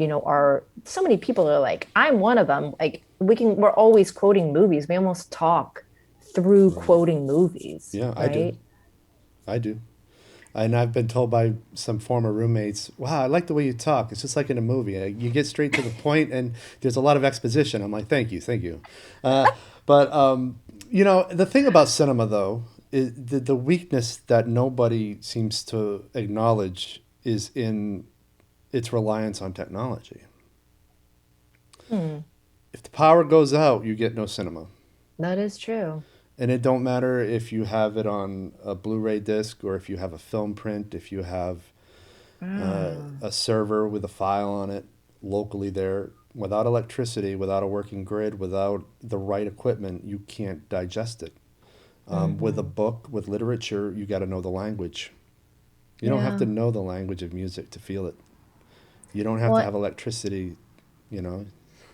[SPEAKER 2] Are so many people are like, I'm one of them. Like we're always quoting movies. We almost talk through
[SPEAKER 1] Right.
[SPEAKER 2] quoting movies,
[SPEAKER 1] Yeah, I do.
[SPEAKER 2] right?
[SPEAKER 1] I do. And I've been told by some former roommates, wow, I like the way you talk. It's just like in a movie. You get straight to the point and there's a lot of exposition. I'm like, thank you, thank you. Uh, but the thing about cinema, though, is the weakness that nobody seems to acknowledge is in its reliance on technology.
[SPEAKER 2] Hmm,
[SPEAKER 1] If the power goes out, you get no cinema.
[SPEAKER 2] that is true.
[SPEAKER 1] And it don't matter if you have it on a Blu-ray disc or if you have a film print, if you have
[SPEAKER 2] Ah,
[SPEAKER 1] a server with a file on it locally there. Without electricity, without a working grid, without the right equipment, you can't digest it. With a
[SPEAKER 2] Mm-hmm.
[SPEAKER 1] book, with literature, you got to know the language. You don't have to
[SPEAKER 2] Yeah.
[SPEAKER 1] know the language of music to feel it. You don't have to
[SPEAKER 2] Well,
[SPEAKER 1] have electricity, you know.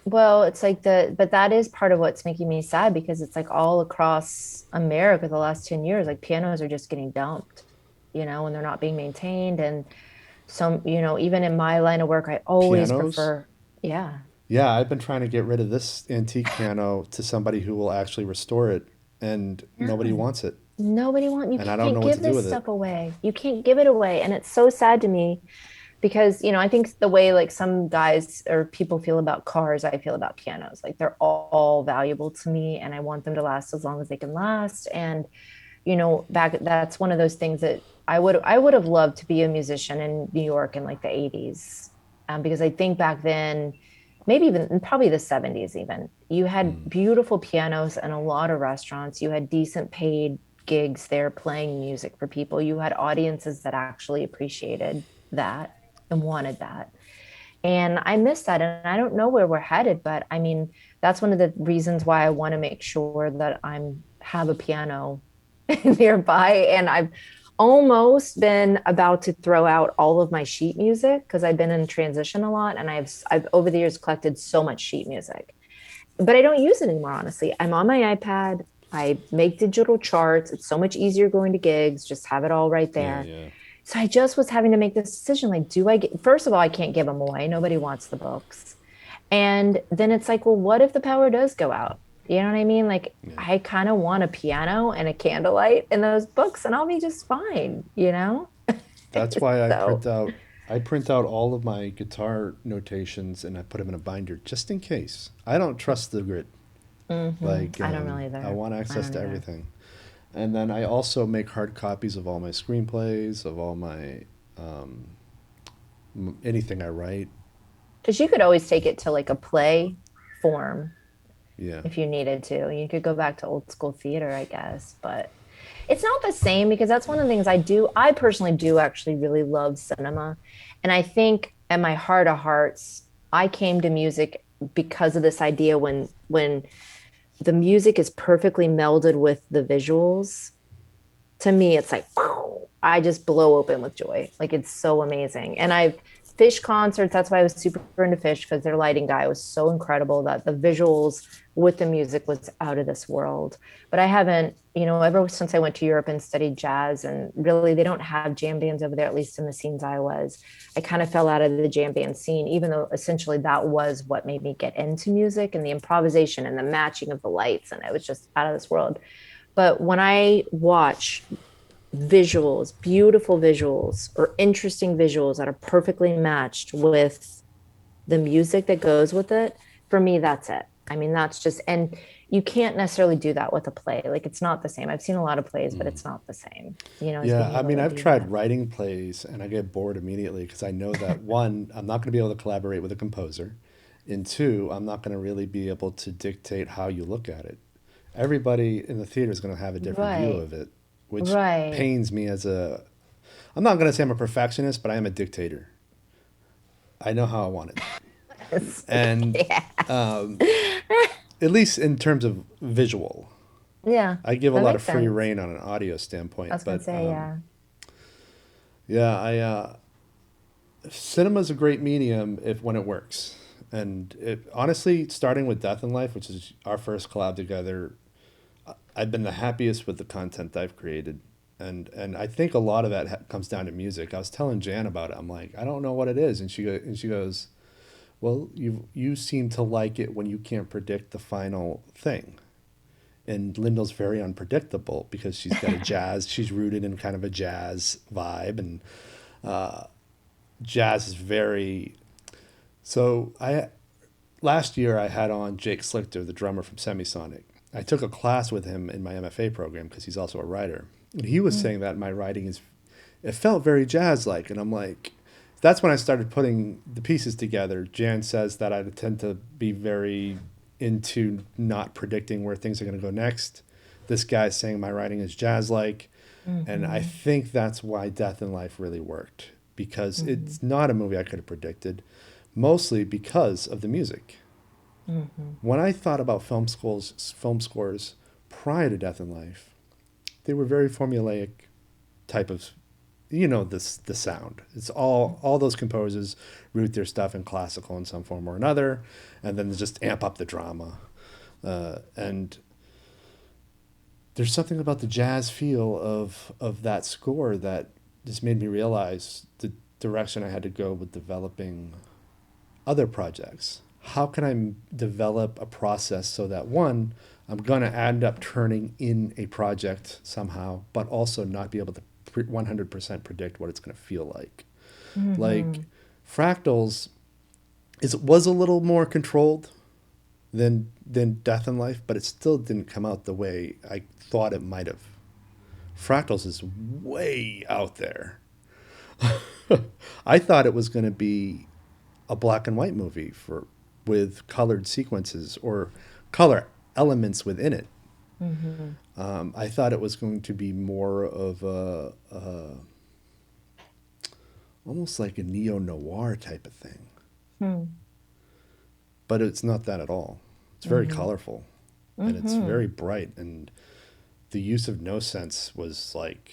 [SPEAKER 2] well, it's like but that is part of what's making me sad because it's like all across America the last 10 years, like pianos are just getting dumped, and they're not being maintained. And some, even in my line of work, I always
[SPEAKER 1] Pianos.
[SPEAKER 2] prefer, yeah.
[SPEAKER 1] Yeah, I've been trying to get rid of this antique piano to somebody who will actually restore it, and nobody
[SPEAKER 2] Yeah.
[SPEAKER 1] wants it.
[SPEAKER 2] You
[SPEAKER 1] And I don't
[SPEAKER 2] can't
[SPEAKER 1] know what to
[SPEAKER 2] give
[SPEAKER 1] do
[SPEAKER 2] this
[SPEAKER 1] with it.
[SPEAKER 2] stuff away. You can't give it away. And it's so sad to me because, I think the way like some guys or people feel about cars, I feel about pianos. Like they're all valuable to me and I want them to last as long as they can last. And, back that's one of those things that I would have loved to be a musician in New York in like the 80s. Because I think back then, maybe even probably the 70s even, you had
[SPEAKER 1] Mm.
[SPEAKER 2] beautiful pianos and a lot of restaurants. You had decent paid gigs there playing music for people. You had audiences that actually appreciated that and wanted that. And I miss that. And I don't know where we're headed, but I mean, that's one of the reasons why I want to make sure that I'm have a piano nearby. And I've almost been about to throw out all of my sheet music because I've been in transition a lot and I've over the years collected so much sheet music. But I don't use it anymore, honestly. I'm on my iPad. I make digital charts. It's so much easier going to gigs, just have it all right
[SPEAKER 1] Yeah,
[SPEAKER 2] there.
[SPEAKER 1] yeah.
[SPEAKER 2] So I just was having to make this decision like, do I get, first of all, I can't give them away. Nobody wants the books. And then it's like, well, what if the power does go out? You know what I mean? Like,
[SPEAKER 1] Yeah.
[SPEAKER 2] I kind of want a piano and a candlelight and those books, and I'll be just fine?
[SPEAKER 1] That's why
[SPEAKER 2] So,
[SPEAKER 1] I print out all of my guitar notations and I put them in a binder just in case. I don't trust the grid. Like,
[SPEAKER 2] I don't really
[SPEAKER 1] I
[SPEAKER 2] either.
[SPEAKER 1] want
[SPEAKER 2] I
[SPEAKER 1] access
[SPEAKER 2] don't
[SPEAKER 1] to
[SPEAKER 2] either.
[SPEAKER 1] everything. And then I also make hard copies of all my screenplays, of all my anything I write.
[SPEAKER 2] Because you could always take it to like a play form
[SPEAKER 1] Yeah.
[SPEAKER 2] if you needed to. You could go back to old school theater, I guess, but it's not the same because that's one of the things I do. I personally do actually really love cinema. And I think at my heart of hearts, I came to music because of this idea when the music is perfectly melded with the visuals. To me, it's like I just blow open with joy. Like it's so amazing. And I've Fish concerts. That's why I was super into Fish because their lighting guy was so incredible that the visuals with the music was out of this world. But I haven't, ever since I went to Europe and studied jazz, and really they don't have jam bands over there, at least in the scenes I was. I kind of fell out of the jam band scene, even though essentially that was what made me get into music and the improvisation and the matching of the lights. And it was just out of this world. But when I watch visuals, beautiful visuals, or interesting visuals that are perfectly matched with the music that goes with it, for me, that's it. I mean, that's just, and you can't necessarily do that with a play. Like, it's not the same. I've seen a lot of plays, but it's not the same, as
[SPEAKER 1] Yeah,
[SPEAKER 2] being
[SPEAKER 1] I
[SPEAKER 2] able
[SPEAKER 1] mean,
[SPEAKER 2] to
[SPEAKER 1] I've
[SPEAKER 2] do
[SPEAKER 1] tried
[SPEAKER 2] that.
[SPEAKER 1] writing plays and I get bored immediately because I know that one, I'm not going to be able to collaborate with a composer, and two, I'm not going to really be able to dictate how you look at it. Everybody in the theater is going to have a different view
[SPEAKER 2] Right,
[SPEAKER 1] of it, which
[SPEAKER 2] right.
[SPEAKER 1] pains me as a, I'm not going to say I'm a perfectionist, but I am a dictator. I know how I want it.
[SPEAKER 2] It's like,
[SPEAKER 1] And
[SPEAKER 2] yeah.
[SPEAKER 1] at least in terms of visual,
[SPEAKER 2] Yeah,
[SPEAKER 1] I give a
[SPEAKER 2] that
[SPEAKER 1] lot of
[SPEAKER 2] makes
[SPEAKER 1] free
[SPEAKER 2] sense.
[SPEAKER 1] reign on an audio
[SPEAKER 2] I
[SPEAKER 1] standpoint.
[SPEAKER 2] was going to
[SPEAKER 1] But
[SPEAKER 2] say, yeah.
[SPEAKER 1] yeah, cinema is a great medium if when it works. And honestly, starting with Death in Life, which is our first collab together, I've been the happiest with the content I've created. And I think a lot of that comes down to music. I was telling Jan about it. I'm like, I don't know what it is, and she goes, "Well, you seem to like it when you can't predict the final thing." And Lyndall's very unpredictable because she's got a jazz. She's rooted in kind of a jazz vibe, and jazz is very. So I last year I had on Jake Slichter, the drummer from Semisonic. I took a class with him in my MFA program because he's also a writer. And he was
[SPEAKER 2] Mm.
[SPEAKER 1] saying that my writing is, it felt very jazz like. And I'm like, that's when I started putting the pieces together. Jan says that I tend to be very into not predicting where things are going to go next. This guy's saying my writing is jazz like. And I
[SPEAKER 2] Mm-hmm.
[SPEAKER 1] think that's why Death in Life really worked because
[SPEAKER 2] Mm-hmm.
[SPEAKER 1] it's not a movie I could have predicted, mostly because of the music.
[SPEAKER 2] Mm-hmm.
[SPEAKER 1] When I thought about film scores prior to Death in Life, they were very formulaic type of, this the sound. It's all those composers root their stuff in classical in some form or another, and then they just amp up the drama. And there's something about the jazz feel of that score that just made me realize the direction I had to go with developing other projects. How can I develop a process so that, one, I'm going to end up turning in a project somehow, but also not be able to 100% predict what it's going to feel like. Like Fractals was a little more controlled than Death and Life, but it still didn't come out the way I thought it might have. Fractals is way out there. I thought it was going to be a black and white movie with colored sequences or color elements within it. I thought it was going to be more of almost like a neo-noir type of thing. But it's not that at all. It's very colorful, and it's very bright, and the use of no sense was like,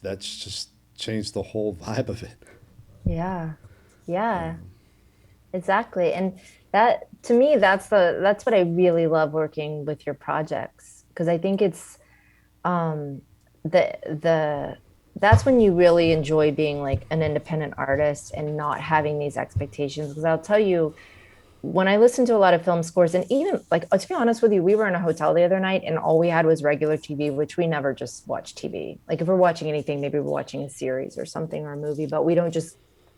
[SPEAKER 1] that's just changed the whole vibe of it.
[SPEAKER 2] Yeah, exactly. And that, to me, that's what I really love working with your projects, because I think it's that's when you really enjoy being like an independent artist and not having these expectations. Because I'll tell you, when I listen to a lot of film scores, and even like, to be honest with you, we were in a hotel the other night and all we had was regular TV, which we never just watch TV. Like if we're watching anything, maybe we're watching a series or something or a movie, but we don't just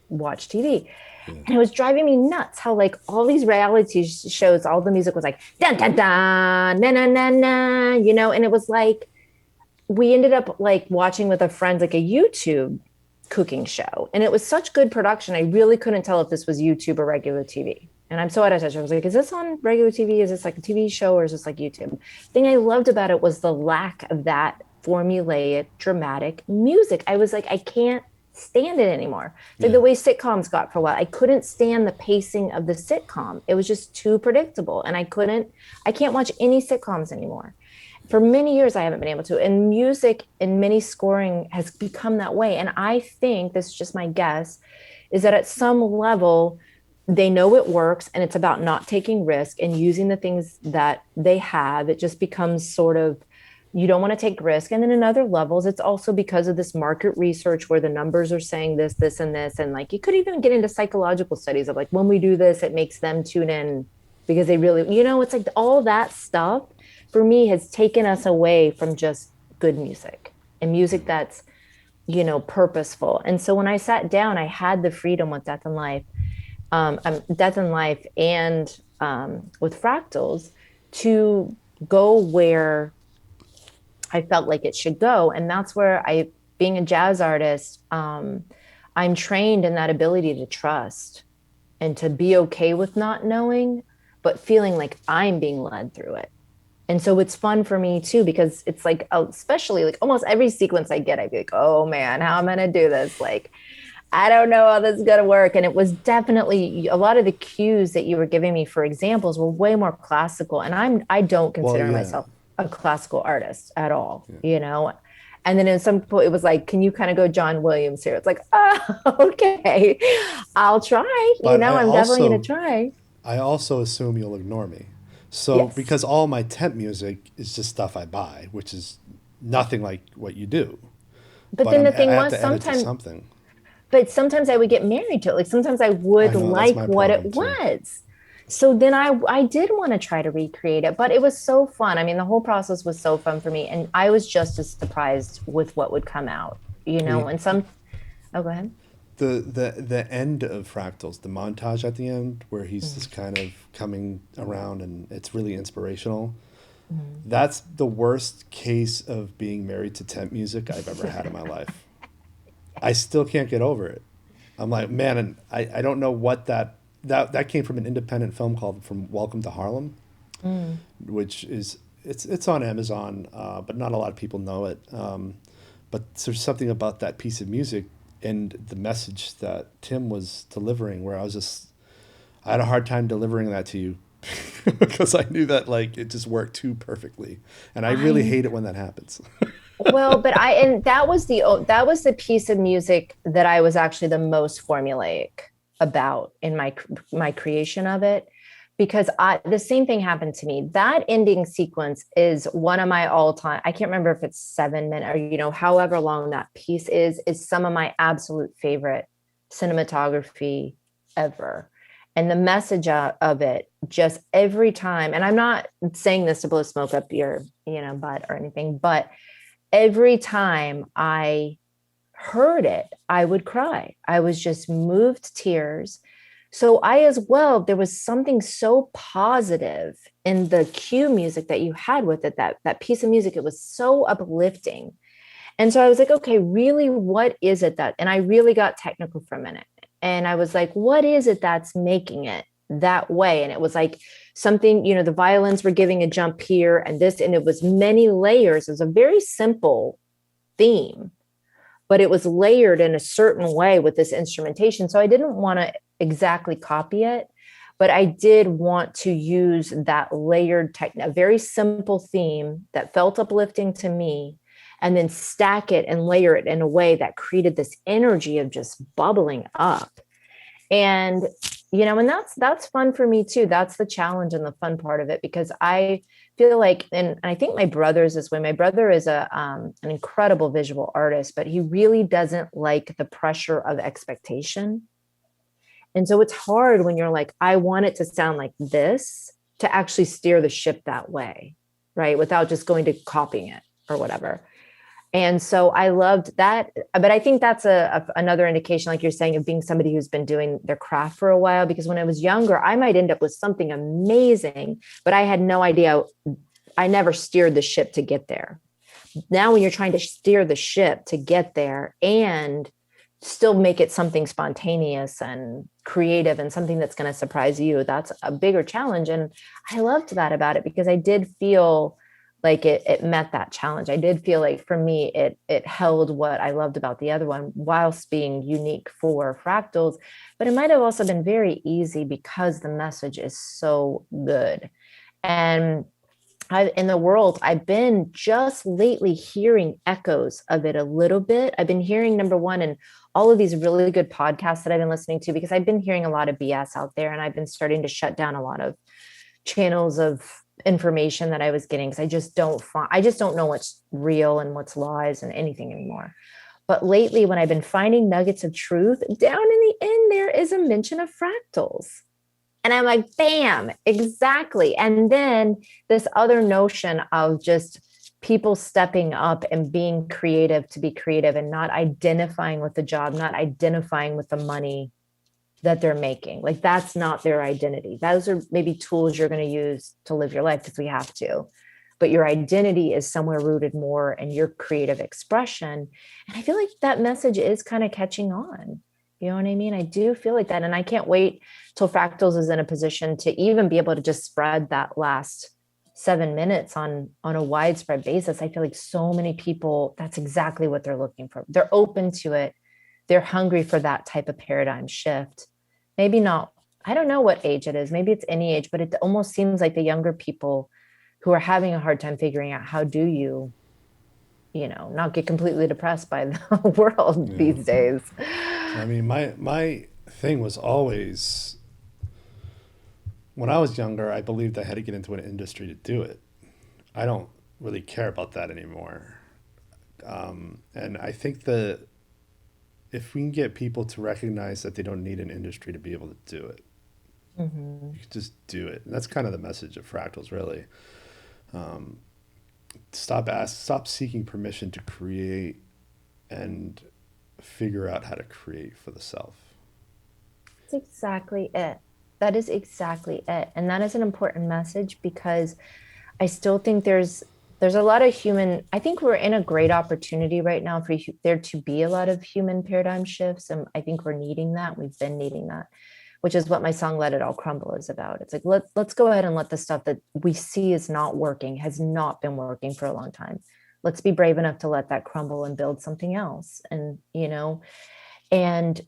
[SPEAKER 2] watch TV. And it was driving me nuts how like all these reality shows, all the music was like dun dun dun na na na na, and it was like we ended up like watching with a friend like a YouTube cooking show, and it was such good production. I really couldn't tell if this was YouTube or regular TV. And I'm so out of touch. I was like, is this on regular TV? Is this like a TV show or is this like YouTube? The thing I loved about it was the lack of that formulaic, dramatic music. I was like, I can't stand it anymore. It's like the way sitcoms got for a while. I couldn't stand the pacing of the sitcom. It was just too predictable. And I can't watch any sitcoms anymore. For many years, I haven't been able to. And music and many scoring has become that way. And I think, this is just my guess, is that at some level, they know it works and it's about not taking risk and using the things that they have. It just becomes sort of, you don't want to take risk. And then in other levels, it's also because of this market research where the numbers are saying this, this, and this. And like, you could even get into psychological studies of like, when we do this, it makes them tune in because they really, it's like all that stuff for me has taken us away from just good music and music that's, purposeful. And so when I sat down, I had the freedom with Death and Life and with Fractals to go where I felt like it should go. And that's where being a jazz artist, I'm trained in that ability to trust and to be okay with not knowing, but feeling like I'm being led through it. And so it's fun for me too, because it's like, especially like almost every sequence I get, I'd be like, oh man, how am I going to do this? Like, I don't know how this is going to work. And it was definitely a lot of the cues that you were giving me for examples were way more classical. And I don't consider myself a classical artist at all, And then at some point it was like, can you kind of go John Williams here? It's like, oh, okay, I'll try, I'm definitely going to try.
[SPEAKER 1] I also assume you'll ignore me. So because all my temp music is just stuff I buy, which is nothing like what you do.
[SPEAKER 2] But then the thing was sometimes I would get married to it. Like sometimes I would like what it was. So then I did want to try to recreate it, but it was so fun. I mean, the whole process was so fun for me. And I was just as surprised with what would come out, and go ahead.
[SPEAKER 1] The end of Fractals, the montage at the end where he's just kind of coming around and it's really inspirational. That's the worst case of being married to temp music I've ever had in my life. I still can't get over it. I'm like, man, and I don't know what that came from an independent film called From Welcome to Harlem, which is it's on Amazon, but not a lot of people know it. But there's something about that piece of music and the message that Tim was delivering where I had a hard time delivering that to you because I knew that like it just worked too perfectly. And I really
[SPEAKER 2] I
[SPEAKER 1] hate it when that happens.
[SPEAKER 2] Well, but and that was the piece of music that I was actually the most formulaic about in my creation of it, because the same thing happened to me. That ending sequence is one of my all time. I can't remember if it's 7 minutes or however long that piece is some of my absolute favorite cinematography ever. And the message of it, just every time, and I'm not saying this to blow smoke up your butt or anything, but every time I heard it, I would cry. I was just moved to tears. So I as well, there was something so positive in the cue music that you had with it, that piece of music. It was so uplifting. And so I was like, okay, really, what is it and I really got technical for a minute. And I was like, what is it that's making it that way? And it was like something, the violins were giving a jump here and it was many layers. It was a very simple theme, but it was layered in a certain way with this instrumentation. So I didn't want to exactly copy it, but I did want to use that layered a very simple theme that felt uplifting to me, and then stack it and layer it in a way that created this energy of just bubbling up. And and that's fun for me too. That's the challenge and the fun part of it, because I feel like, and I think my brother's this way. My brother is an incredible visual artist, but he really doesn't like the pressure of expectation. And so it's hard when you're like, I want it to sound like this, to actually steer the ship that way, right? Without just going to copying it or whatever. And so I loved that. But I think that's another indication, like you're saying, of being somebody who's been doing their craft for a while. Because when I was younger, I might end up with something amazing, but I had no idea. I never steered the ship to get there. Now, when you're trying to steer the ship to get there and still make it something spontaneous and creative and something that's going to surprise you, that's a bigger challenge. And I loved that about it, because I did feel like it met that challenge. I did feel like, for me, it held what I loved about the other one whilst being unique for fractals. But it might have also been very easy because the message is so good. And in the world, I've been just lately hearing echoes of it a little bit. I've been hearing, number one, and all of these really good podcasts that I've been listening to, because I've been hearing a lot of BS out there, and I've been starting to shut down a lot of channels of information that I was getting, because I just don't know what's real and what's lies and anything anymore. But lately, when I've been finding nuggets of truth, down in the end, there is a mention of fractals. And I'm like, bam, exactly. And then this other notion of just people stepping up and being creative to be creative, and not identifying with the job, not identifying with the money that they're making. Like, that's not their identity. Those are maybe tools you're going to use to live your life, because we have to. But your identity is somewhere rooted more in your creative expression. And I feel like that message is kind of catching on. You know what I mean? I do feel like that. And I can't wait till Fractals is in a position to even be able to just spread that last 7 minutes on a widespread basis. I feel like so many people, that's exactly what they're looking for. They're open to it. They're hungry for that type of paradigm shift. Maybe not, I don't know what age it is. Maybe it's any age, but it almost seems like the younger people who are having a hard time figuring out, how do you not get completely depressed by the world these days.
[SPEAKER 1] I mean, my thing was always, when I was younger, I believed I had to get into an industry to do it. I don't really care about that anymore. And I think that if we can get people to recognize that they don't need an industry to be able to do it, you can just do it. And that's kind of the message of Fractals, really. Stop seeking permission to create, and figure out how to create for the self.
[SPEAKER 2] That's exactly it. That is exactly it. And that is an important message, because I still think there's a lot of I think we're in a great opportunity right now for there to be a lot of human paradigm shifts. And I think we're needing that. We've been needing that, which is what my song Let It All Krumble is about. It's like, let's go ahead and let the stuff that we see is not working, has not been working for a long time. Let's be brave enough to let that crumble and build something else. And, and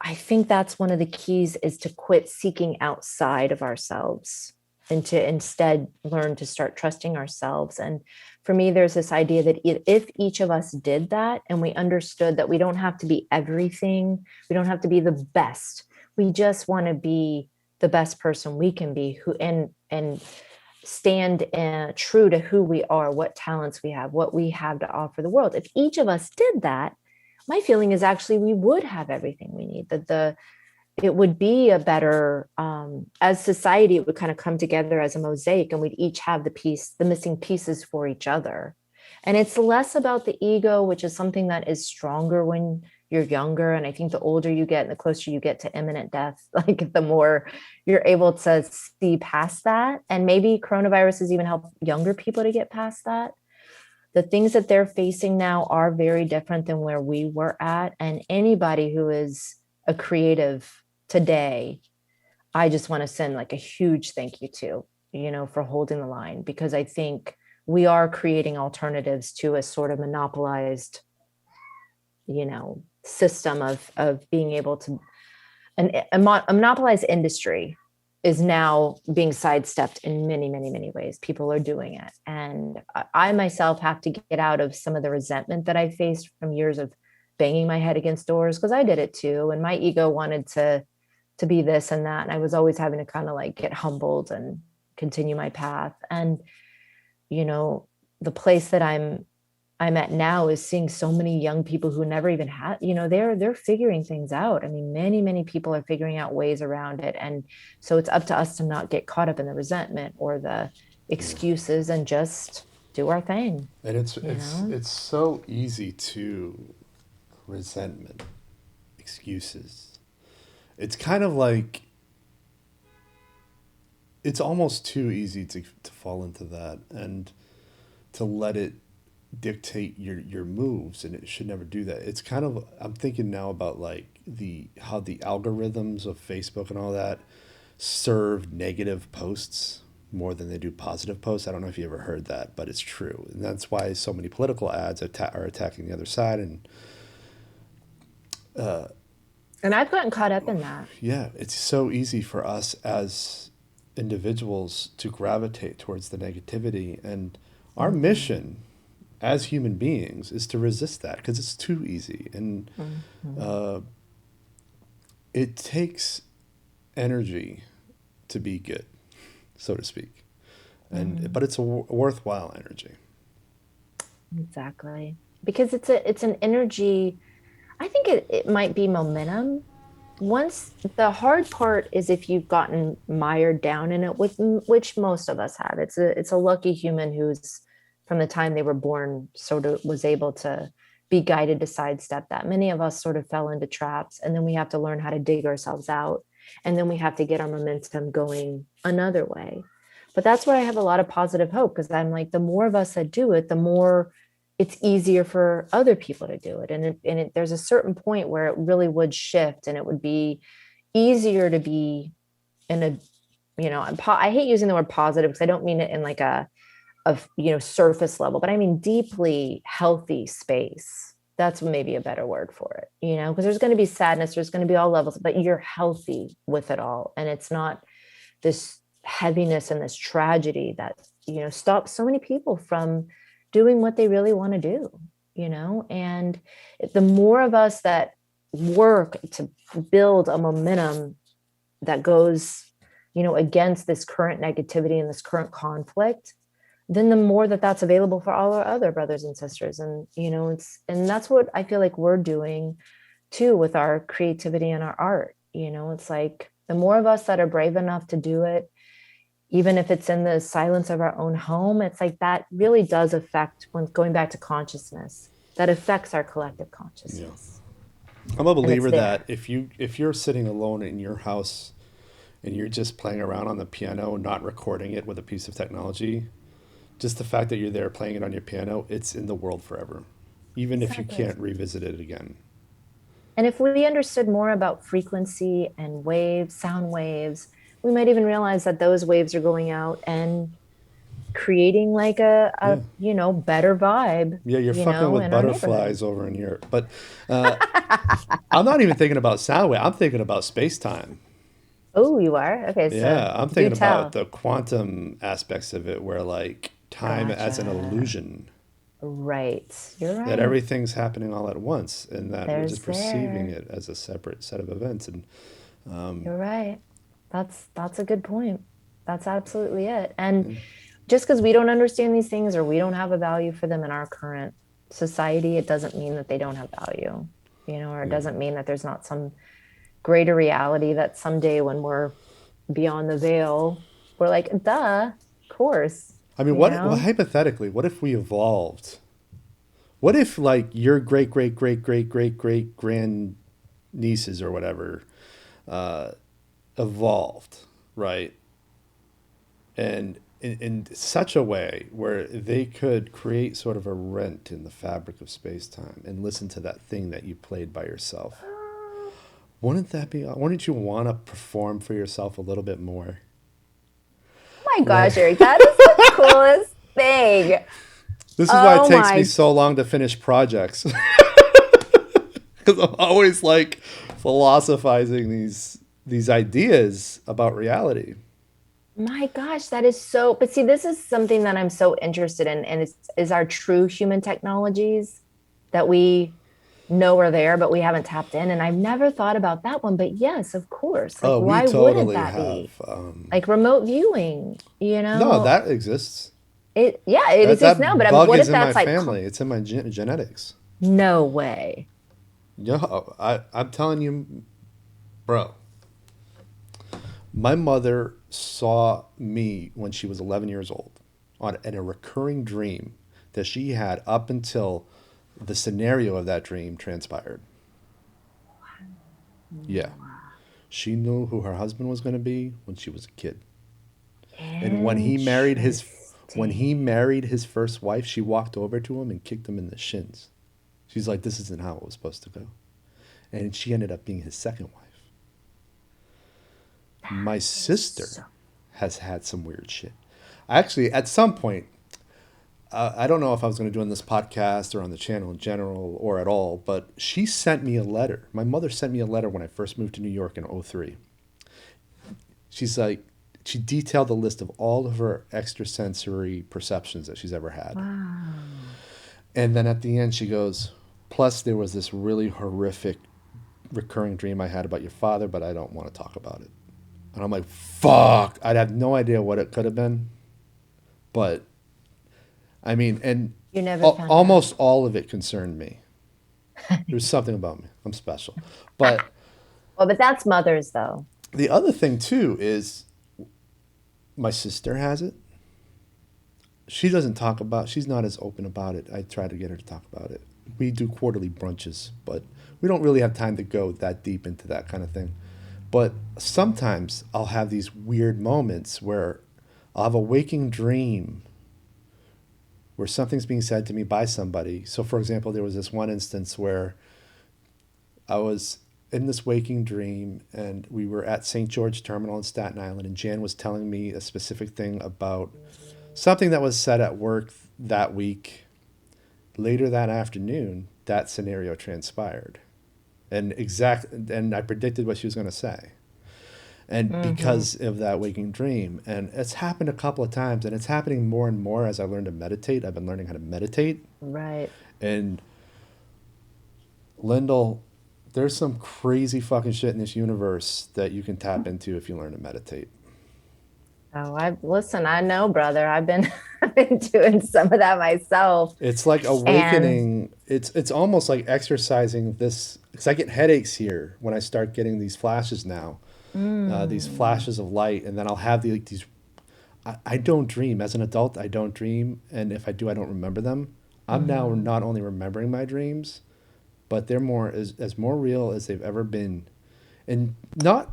[SPEAKER 2] I think that's one of the keys, is to quit seeking outside of ourselves and to instead learn to start trusting ourselves. And for me, there's this idea that if each of us did that, and we understood that we don't have to be everything, we don't have to be the best, we just want to be the best person we can be, who and stand true to who we are, what talents we have, what we have to offer the world. If each of us did that, my feeling is actually we would have everything we need, that it would be a better, as society, it would kind of come together as a mosaic, and we'd each have the missing pieces for each other. And it's less about the ego, which is something that is stronger when you're younger. And I think the older you get and the closer you get to imminent death, like the more you're able to see past that. And maybe coronavirus has even helped younger people to get past that. The things that they're facing now are very different than where we were at. And anybody who is a creative today, I just want to send like a huge thank you to, for holding the line, because I think we are creating alternatives to a sort of monopolized, system of being able to, a monopolized industry is now being sidestepped in many, many, many ways. People are doing it. And I myself have to get out of some of the resentment that I faced from years of banging my head against doors, because I did it too. And my ego wanted to be this and that. And I was always having to kind of like get humbled and continue my path. And, the place that I'm at now is seeing so many young people who never even had, they're figuring things out. I mean, many, many people are figuring out ways around it. And so it's up to us to not get caught up in the resentment or the excuses and just do our thing.
[SPEAKER 1] And it's so easy to resentment, excuses. It's kind of like, it's almost too easy to fall into that and to let it dictate your moves, and it should never do that. It's kind of, I'm thinking now about like how the algorithms of Facebook and all that serve negative posts more than they do positive posts. I don't know if you ever heard that, but it's true. And that's why so many political ads are attacking the other side.
[SPEAKER 2] And I've gotten caught up in that.
[SPEAKER 1] Yeah, it's so easy for us as individuals to gravitate towards the negativity. And our mission as human beings is to resist that, because it's too easy. And it takes energy to be good, so to speak. But it's a worthwhile energy.
[SPEAKER 2] Exactly. Because it's an energy. I think it might be momentum. Once the hard part is if you've gotten mired down in it, which most of us have. It's a lucky human who's, from the time they were born, sort of was able to be guided to sidestep that. Many of us sort of fell into traps, and then we have to learn how to dig ourselves out, and then we have to get our momentum going another way. But that's where I have a lot of positive hope, because I'm like, the more of us that do it, the more it's easier for other people to do it. And there's a certain point where it really would shift, and it would be easier to be in a, I hate using the word positive because I don't mean it in like a surface level, but I mean deeply healthy space. That's maybe a better word for it, because there's going to be sadness, there's going to be all levels, but you're healthy with it all. And it's not this heaviness and this tragedy that, stops so many people from doing what they really want to do, and the more of us that work to build a momentum that goes, against this current negativity and this current conflict, then the more that's available for all our other brothers and sisters. And, and that's what I feel like we're doing too with our creativity and our art. It's like the more of us that are brave enough to do it, even if it's in the silence of our own home, it's like that really does affect, when going back to consciousness, that affects our collective consciousness.
[SPEAKER 1] Yeah. I'm a believer that if you're sitting alone in your house and you're just playing around on the piano, not recording it with a piece of technology, just the fact that you're there playing it on your piano, it's in the world forever, even if you can't revisit it again.
[SPEAKER 2] And if we understood more about frequency and waves, sound waves, we might even realize that those waves are going out and creating like a better vibe.
[SPEAKER 1] Yeah, you're fucking with butterflies over in Europe. But I'm not even thinking about sound wave. I'm thinking about space-time.
[SPEAKER 2] Oh, you are? Okay, so
[SPEAKER 1] Yeah, I'm
[SPEAKER 2] do
[SPEAKER 1] thinking about
[SPEAKER 2] tell.
[SPEAKER 1] the quantum aspects of it, where like time as an
[SPEAKER 2] Gotcha.
[SPEAKER 1] illusion,
[SPEAKER 2] Right. You're
[SPEAKER 1] that
[SPEAKER 2] right.
[SPEAKER 1] everything's happening all at once, and that we're
[SPEAKER 2] There's
[SPEAKER 1] just perceiving
[SPEAKER 2] there.
[SPEAKER 1] it as a separate set of events. And
[SPEAKER 2] You're right. That's a good point. That's absolutely it. And just because we don't understand these things or we don't have a value for them in our current society, it doesn't mean that they don't have value, or it
[SPEAKER 1] yeah,
[SPEAKER 2] doesn't mean that there's not some greater reality that someday when we're beyond the veil, we're like, duh, of course,
[SPEAKER 1] I mean,
[SPEAKER 2] you
[SPEAKER 1] what
[SPEAKER 2] know?
[SPEAKER 1] hypothetically, what if we evolved? What if like your great great great great great great grand nieces or whatever evolved, right? And in such a way where they could create sort of a rent in the fabric of space time and listen to that thing that you played by yourself. Wouldn't that be? Wouldn't you want to perform for yourself a little bit more?
[SPEAKER 2] Oh my
[SPEAKER 1] Like,
[SPEAKER 2] gosh, Eric, that is the coolest thing.
[SPEAKER 1] this is why it
[SPEAKER 2] Oh
[SPEAKER 1] takes me
[SPEAKER 2] my,
[SPEAKER 1] so long to finish projects because I'm always like philosophizing these ideas about reality.
[SPEAKER 2] my gosh, that is so. But see, this is something that I'm so interested in, and it's is our true human technologies that we know are there, but we haven't tapped in. And I've never thought about that one. But yes, of course. Like,
[SPEAKER 1] Oh, we
[SPEAKER 2] why wouldn't
[SPEAKER 1] totally
[SPEAKER 2] that
[SPEAKER 1] have.
[SPEAKER 2] be? Like remote viewing,
[SPEAKER 1] No, that exists.
[SPEAKER 2] yeah, it exists now,
[SPEAKER 1] That
[SPEAKER 2] but I mean,
[SPEAKER 1] bug
[SPEAKER 2] what
[SPEAKER 1] is
[SPEAKER 2] if
[SPEAKER 1] in my
[SPEAKER 2] that's like,
[SPEAKER 1] family. It's in my genetics.
[SPEAKER 2] no way.
[SPEAKER 1] Yeah, I'm telling you, bro. My mother saw me when she was 11 years old in a recurring dream that she had up until the scenario of that dream transpired. Yeah. She knew who her husband was going to be when she was a kid. And when he
[SPEAKER 2] Interesting.
[SPEAKER 1] married his first wife, she walked over to him and kicked him in the shins. She's like, this isn't how it was supposed to go. And she ended up being his second wife. My
[SPEAKER 2] That is
[SPEAKER 1] sister
[SPEAKER 2] so.
[SPEAKER 1] has had some weird shit. Actually, at some point, I don't know if I was going to do it on this podcast or on the channel in general or at all, but she sent me a letter. My mother sent me a letter when I first moved to New York in '03. She's like, she detailed a list of all of her extrasensory perceptions that she's ever had.
[SPEAKER 2] Wow.
[SPEAKER 1] And then at the end, she goes, plus there was this really horrific recurring dream I had about your father, but I don't want to talk about it. And I'm like, fuck. I'd have no idea what it could have been. But I mean, and
[SPEAKER 2] You never found out.
[SPEAKER 1] almost all of it concerned me. There's something about me. I'm special. But
[SPEAKER 2] Well, but that's mothers, though.
[SPEAKER 1] the other thing, too, is my sister has it. She doesn't talk about, she's not as open about it. I try to get her to talk about it. We do quarterly brunches, but we don't really have time to go that deep into that kind of thing. But sometimes I'll have these weird moments where I'll have a waking dream where something's being said to me by somebody. So, for example, there was this one instance where I was in this waking dream and we were at St. George Terminal in Staten Island, and Jan was telling me a specific thing about something that was said at work that week. Later that afternoon, that scenario transpired. And I predicted what she was going to say. And
[SPEAKER 2] Hmm.
[SPEAKER 1] because of that waking dream, and it's happened a couple of times, and it's happening more and more as I learn to meditate. I've been learning how to meditate.
[SPEAKER 2] Right.
[SPEAKER 1] And Lyndall, there's some crazy fucking shit in this universe that you can tap into if you learn to meditate.
[SPEAKER 2] Oh, I listen, I know, brother. I've been I've been doing some of that myself.
[SPEAKER 1] It's like
[SPEAKER 2] And
[SPEAKER 1] awakening. It's almost like exercising this. Because I get headaches here when I start getting these flashes now, these
[SPEAKER 2] mm,
[SPEAKER 1] flashes of light, and then I'll have these. I don't dream as an adult. I don't dream, and if I do, I don't remember them. I'm now
[SPEAKER 2] mhm.
[SPEAKER 1] not only remembering my dreams, but they're more as more real as they've ever been, and not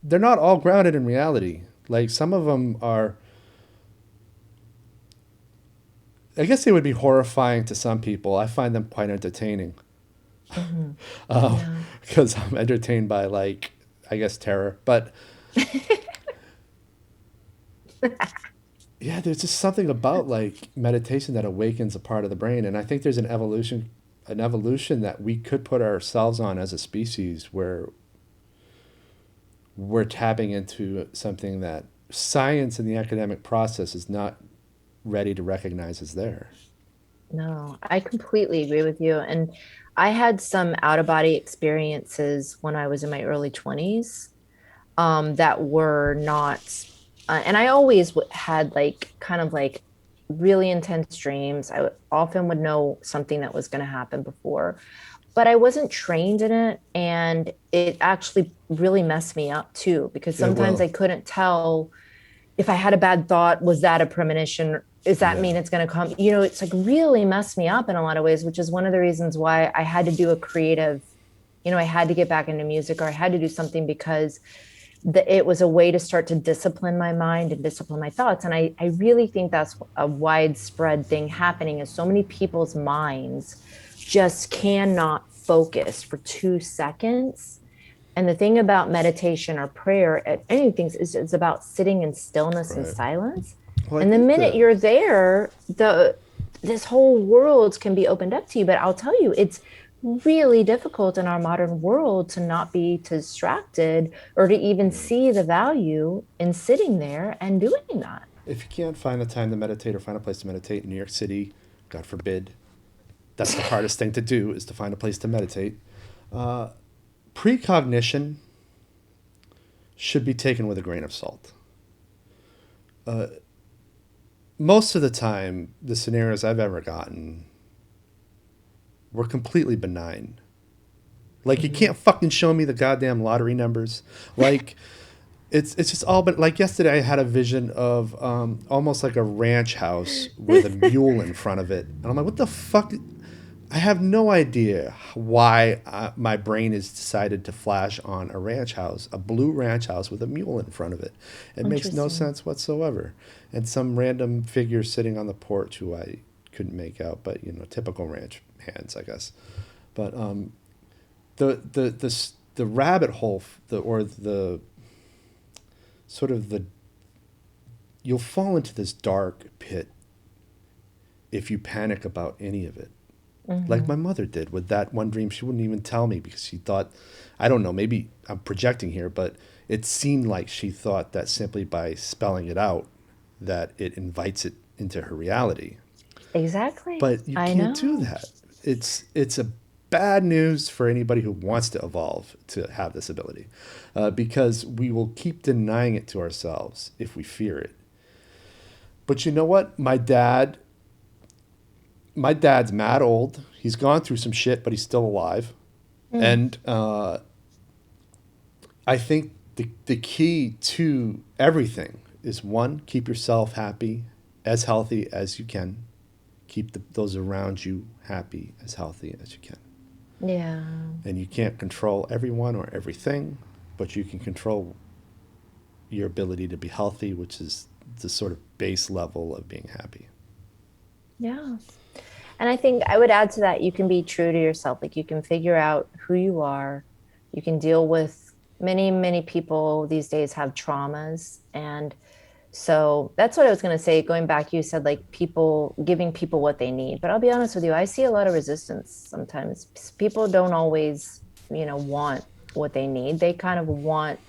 [SPEAKER 1] they're not all grounded in reality. Like some of them are, I guess they would be horrifying to some people. I find them quite entertaining
[SPEAKER 2] Mhm. Yeah.
[SPEAKER 1] because I'm entertained by like, I guess, terror. But yeah, there's just something about like meditation that awakens a part of the brain, and I think there's an evolution that we could put ourselves on as a species where we're tapping into something that science and the academic process is not ready to recognize as there.
[SPEAKER 2] No, I completely agree with you. And I had some out of body experiences when I was in my early 20s, that were not, and I always had like kind of like really intense dreams. Often would know something that was going to happen before, but I wasn't trained in it. And it actually really messed me up too, because
[SPEAKER 1] It
[SPEAKER 2] sometimes I
[SPEAKER 1] will.
[SPEAKER 2] couldn't tell if I had a bad thought, was that a premonition? Does that
[SPEAKER 1] Yeah.
[SPEAKER 2] mean it's going to come? It's like really messed me up in a lot of ways, which is one of the reasons why I had to do a creative, I had to get back into music, or I had to do something, because it was a way to start to discipline my mind and discipline my thoughts. And I really think that's a widespread thing happening, is so many people's minds just cannot focus for 2 seconds. And the thing about meditation or prayer, anything, is it's about sitting in stillness and
[SPEAKER 1] Right.
[SPEAKER 2] silence.
[SPEAKER 1] Well, I
[SPEAKER 2] And the
[SPEAKER 1] think
[SPEAKER 2] minute
[SPEAKER 1] that
[SPEAKER 2] you're there, this whole world can be opened up to you. But I'll tell you, it's really difficult in our modern world to not be distracted, or to even see the value in sitting there and doing that.
[SPEAKER 1] if you can't find the time to meditate or find a place to meditate in New York City, God forbid, that's the hardest thing to do is to find a place to meditate. Precognition should be taken with a grain of salt. Most of the time, the scenarios I've ever gotten were completely benign. Like, you
[SPEAKER 2] Mm-hmm.
[SPEAKER 1] can't fucking show me the goddamn lottery numbers. Like, it's just all, but like yesterday I had a vision of almost like a ranch house with a mule in front of it. And I'm like, what the fuck? I have no idea why my brain has decided to flash on a ranch house, a blue ranch house with a mule in front of it. It makes no
[SPEAKER 2] Interesting.
[SPEAKER 1] sense whatsoever. And some random figure sitting on the porch who I couldn't make out, but typical ranch hands, I guess. But the rabbit hole, or the sort of the you'll fall into this dark pit if you panic about any of it. Like
[SPEAKER 2] Mm-hmm.
[SPEAKER 1] my mother did with that one dream. She wouldn't even tell me because she thought, I don't know, maybe I'm projecting here, but it seemed like she thought that simply by spelling it out, that it invites it into her reality.
[SPEAKER 2] Exactly.
[SPEAKER 1] But you
[SPEAKER 2] I
[SPEAKER 1] can't do
[SPEAKER 2] know.
[SPEAKER 1] that. It's a bad news for anybody who wants to evolve to have this ability, because we will keep denying it to ourselves if we fear it. But you know what? My dad's mad old. He's gone through some shit, but he's still alive.
[SPEAKER 2] Mm.
[SPEAKER 1] And I think the key to everything is, one, keep yourself happy, as healthy as you can. Keep those around you happy, as healthy as you can.
[SPEAKER 2] Yeah.
[SPEAKER 1] And you can't control everyone or everything, but you can control your ability to be healthy, which is the sort of base level of being happy.
[SPEAKER 2] Yeah. And I think I would add to that, you can be true to yourself. Like, you can figure out who you are. You can deal with many people these days have traumas. And so that's what I was going to say. Going back, you said like people giving people what they need. But I'll be honest with you, I see a lot of resistance sometimes. People don't always, want what they need. They kind of want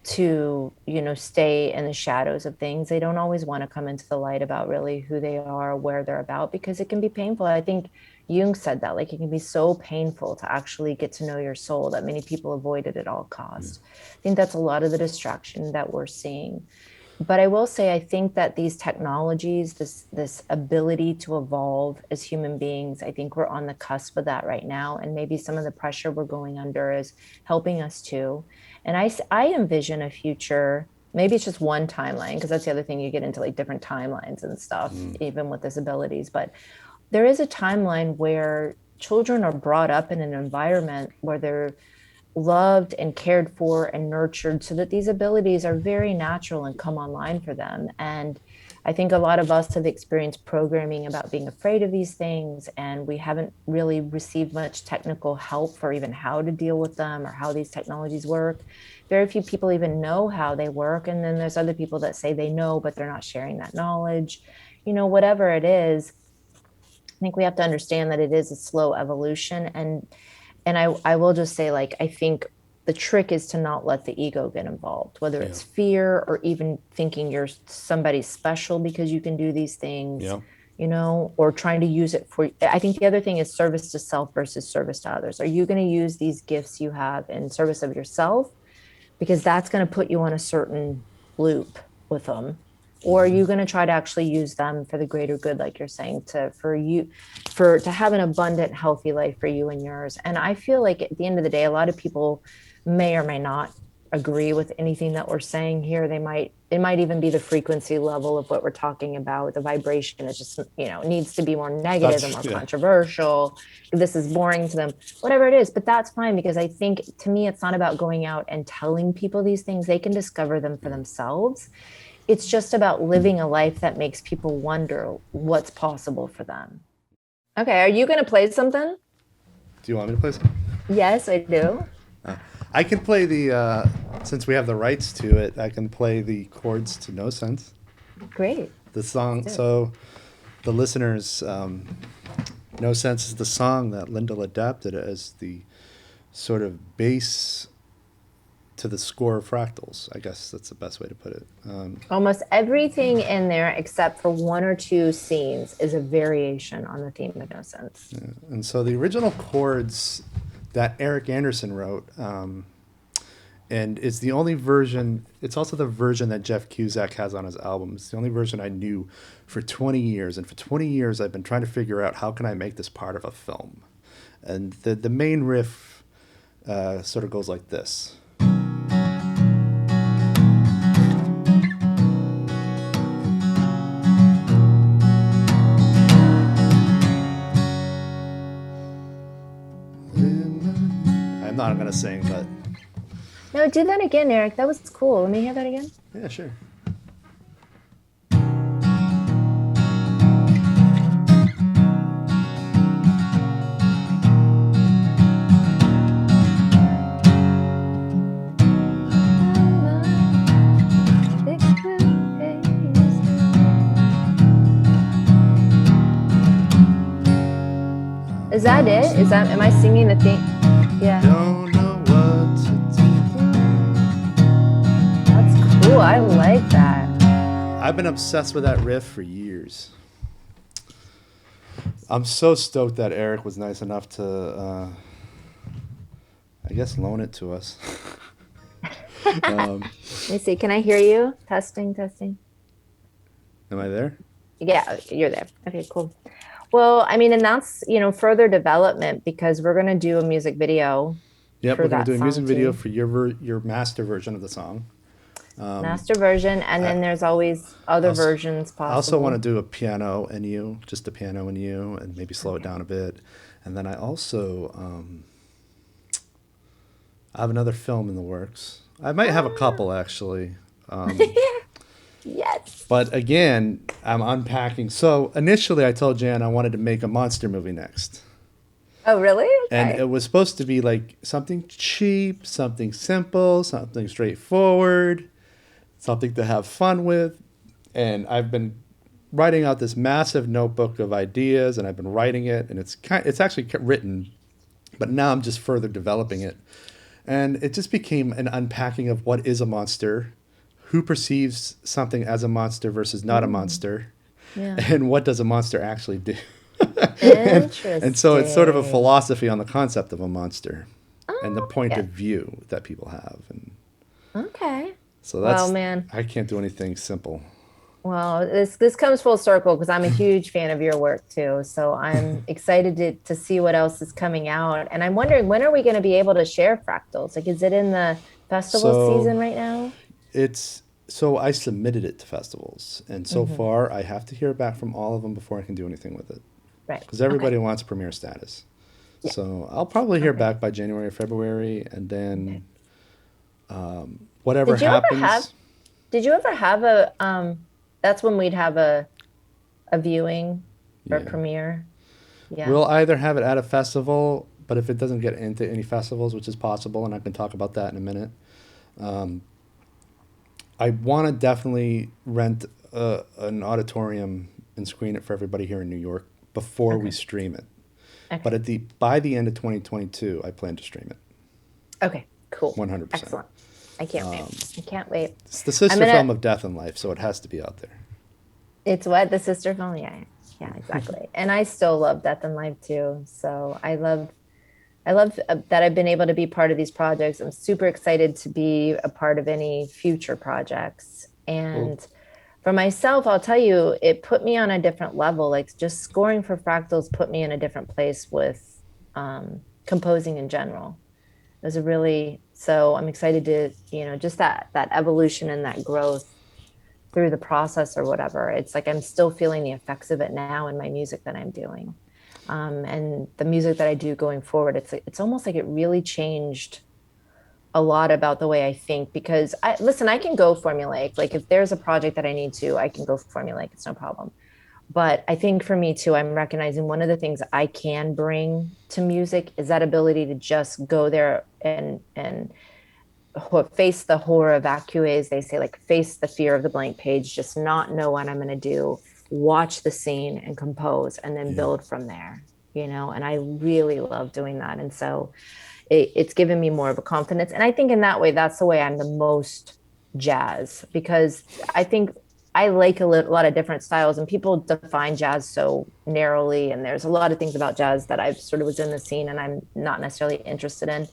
[SPEAKER 2] to stay in the shadows of things. They don't always want to come into the light about really who they are, where they're about, because it can be painful. I think Jung said that, like, it can be so painful to actually get to know your soul, that many people avoid it at all
[SPEAKER 1] Yeah.
[SPEAKER 2] costs. I think that's a lot of the distraction that we're seeing. But I will say, I think that these technologies, this ability to evolve as human beings, I think we're on the cusp of that right now. And maybe some of the pressure we're going under is helping us too. And I envision a future, maybe it's just one timeline, because that's the other thing, you get into like different timelines and stuff,
[SPEAKER 1] Mm.
[SPEAKER 2] even with disabilities. But there is a timeline where children are brought up in an environment where they're loved and cared for and nurtured, so that these abilities are very natural and come online for them. And I think a lot of us have experienced programming about being afraid of these things, and we haven't really received much technical help for even how to deal with them or how these technologies work. Very few people even know how they work. And then there's other people that say they know, but they're not sharing that knowledge. Whatever it is, I think we have to understand that it is a slow evolution. And I will just say, like, I think the trick is to not let the ego get involved, whether
[SPEAKER 1] Yeah.
[SPEAKER 2] it's fear or even thinking you're somebody special because you can do these things,
[SPEAKER 1] Yeah.
[SPEAKER 2] or trying to use it for. I think the other thing is service to self versus service to others. Are you going to use these gifts you have in service of yourself? Because that's going to put you on a certain loop with them. Or are you going to try to actually use them for the greater good, like you're saying, to have an abundant, healthy life for you and yours? And I feel like at the end of the day, a lot of people may or may not agree with anything that we're saying here. It might even be the frequency level of what we're talking about. The vibration is just, needs to be more negative and more controversial. This is boring to them, whatever it is. But that's fine, because I think, to me, it's not about going out and telling people these things. They can discover them for themselves. It's just about living a life that makes people wonder what's possible for them. Okay, are you going to play something?
[SPEAKER 1] Do you want me to play something?
[SPEAKER 2] Yes, I do.
[SPEAKER 1] I can play since we have the rights to it, I can play the chords to No Sense.
[SPEAKER 2] Great.
[SPEAKER 1] The song, so the listeners, No Sense is the song that Lyndol adapted as the sort of base to the score of Fractals. I guess that's the best way to put it.
[SPEAKER 2] Almost everything in there, except for one or two scenes, is a variation on the theme of No Sense.
[SPEAKER 1] Yeah. And so the original chords that Eric Anderson wrote, and it's the only version, it's also the version that Jeff Cusack has on his album. It's the only version I knew for 20 years. And for 20 years, I've been trying to figure out how can I make this part of a film. And the main riff sort of goes like this. I'm not going to sing, but...
[SPEAKER 2] No, do that again, Eric. That was cool. Let me hear that again.
[SPEAKER 1] Yeah, sure.
[SPEAKER 2] Is that it? Am I singing the thing? Yeah.
[SPEAKER 1] Don't know what to do.
[SPEAKER 2] That's cool. I like that.
[SPEAKER 1] I've been obsessed with that riff for years. I'm so stoked that Eric was nice enough to, I guess, loan it to us.
[SPEAKER 2] Let me see. Can I hear you? Testing.
[SPEAKER 1] Am I there?
[SPEAKER 2] Yeah, you're there. Okay, cool. Well, I mean, and that's, further development, because we're going to do a music video.
[SPEAKER 1] Yep, we're going to do a music video
[SPEAKER 2] too.
[SPEAKER 1] for your master version of the song.
[SPEAKER 2] Master version, and then there's always other versions possible.
[SPEAKER 1] I also want to do a piano and you, just a piano and you, and maybe slow it down a bit. And then I also I have another film in the works. I might have a couple, actually.
[SPEAKER 2] Yes.
[SPEAKER 1] But again, I'm unpacking. So initially I told Jan I wanted to make a monster movie next.
[SPEAKER 2] Oh, really? Okay.
[SPEAKER 1] And it was supposed to be like something cheap, something simple, something straightforward, something to have fun with. And I've been writing out this massive notebook of ideas, and I've been writing it, and it's actually written, but now I'm just further developing it. And it just became an unpacking of what is a monster, who perceives something as a monster versus not a monster, and what does a monster actually do. and so it's sort of a philosophy on the concept of a monster and the point of view that people have. And
[SPEAKER 2] okay.
[SPEAKER 1] So that's,
[SPEAKER 2] well, man,
[SPEAKER 1] I can't do anything simple.
[SPEAKER 2] Well, this comes full circle, because I'm a huge fan of your work too. So I'm excited to see what else is coming out. And I'm wondering, when are we going to be able to share Fractals? Like, is it in the festival season right now?
[SPEAKER 1] So I submitted it to festivals, and so far I have to hear back from all of them before I can do anything with it.
[SPEAKER 2] Right.
[SPEAKER 1] Because everybody wants premiere status. Yeah. So I'll probably hear back by January or February, and then whatever happens.
[SPEAKER 2] Did you ever have a that's when we'd have a viewing or a premiere? Yeah.
[SPEAKER 1] We'll either have it at a festival, but if it doesn't get into any festivals, which is possible, and I can talk about that in a minute, I want to definitely rent an auditorium and screen it for everybody here in New York before we stream it. Okay. But by the end of 2022, I plan to stream it.
[SPEAKER 2] Okay. Cool.
[SPEAKER 1] 100%.
[SPEAKER 2] Excellent. I can't wait. I can't wait.
[SPEAKER 1] It's the sister
[SPEAKER 2] gonna.
[SPEAKER 1] film of Death and Life, so it has to be out there.
[SPEAKER 2] It's what, the sister film. Yeah. Yeah. Exactly. And I still love Death and Life too. So I love that I've been able to be part of these projects. I'm super excited to be a part of any future projects.
[SPEAKER 1] Cool.
[SPEAKER 2] And for myself, I'll tell you, it put me on a different level. Like just scoring for fractals put me in a different place with composing in general. It was a really, so I'm excited to, just that evolution and that growth through the process or whatever. It's like I'm still feeling the effects of it now in my music that I'm doing. And the music that I do going forward, it's almost like it really changed a lot about the way I think, because I can go formulaic. Like if there's a project that I need to, I can go formulaic. It's no problem. But I think for me too, I'm recognizing one of the things I can bring to music is that ability to just go there and face the horror, evacuate, they say, like face the fear of the blank page, just not know what I'm going to do, watch the scene and compose and then build from there, and I really love doing that. And so it's given me more of a confidence. And I think in that way, that's the way I'm the most jazz, because I think I like a lot of different styles, and people define jazz so narrowly. And there's a lot of things about jazz that I've sort of was in the scene and I'm not necessarily interested in.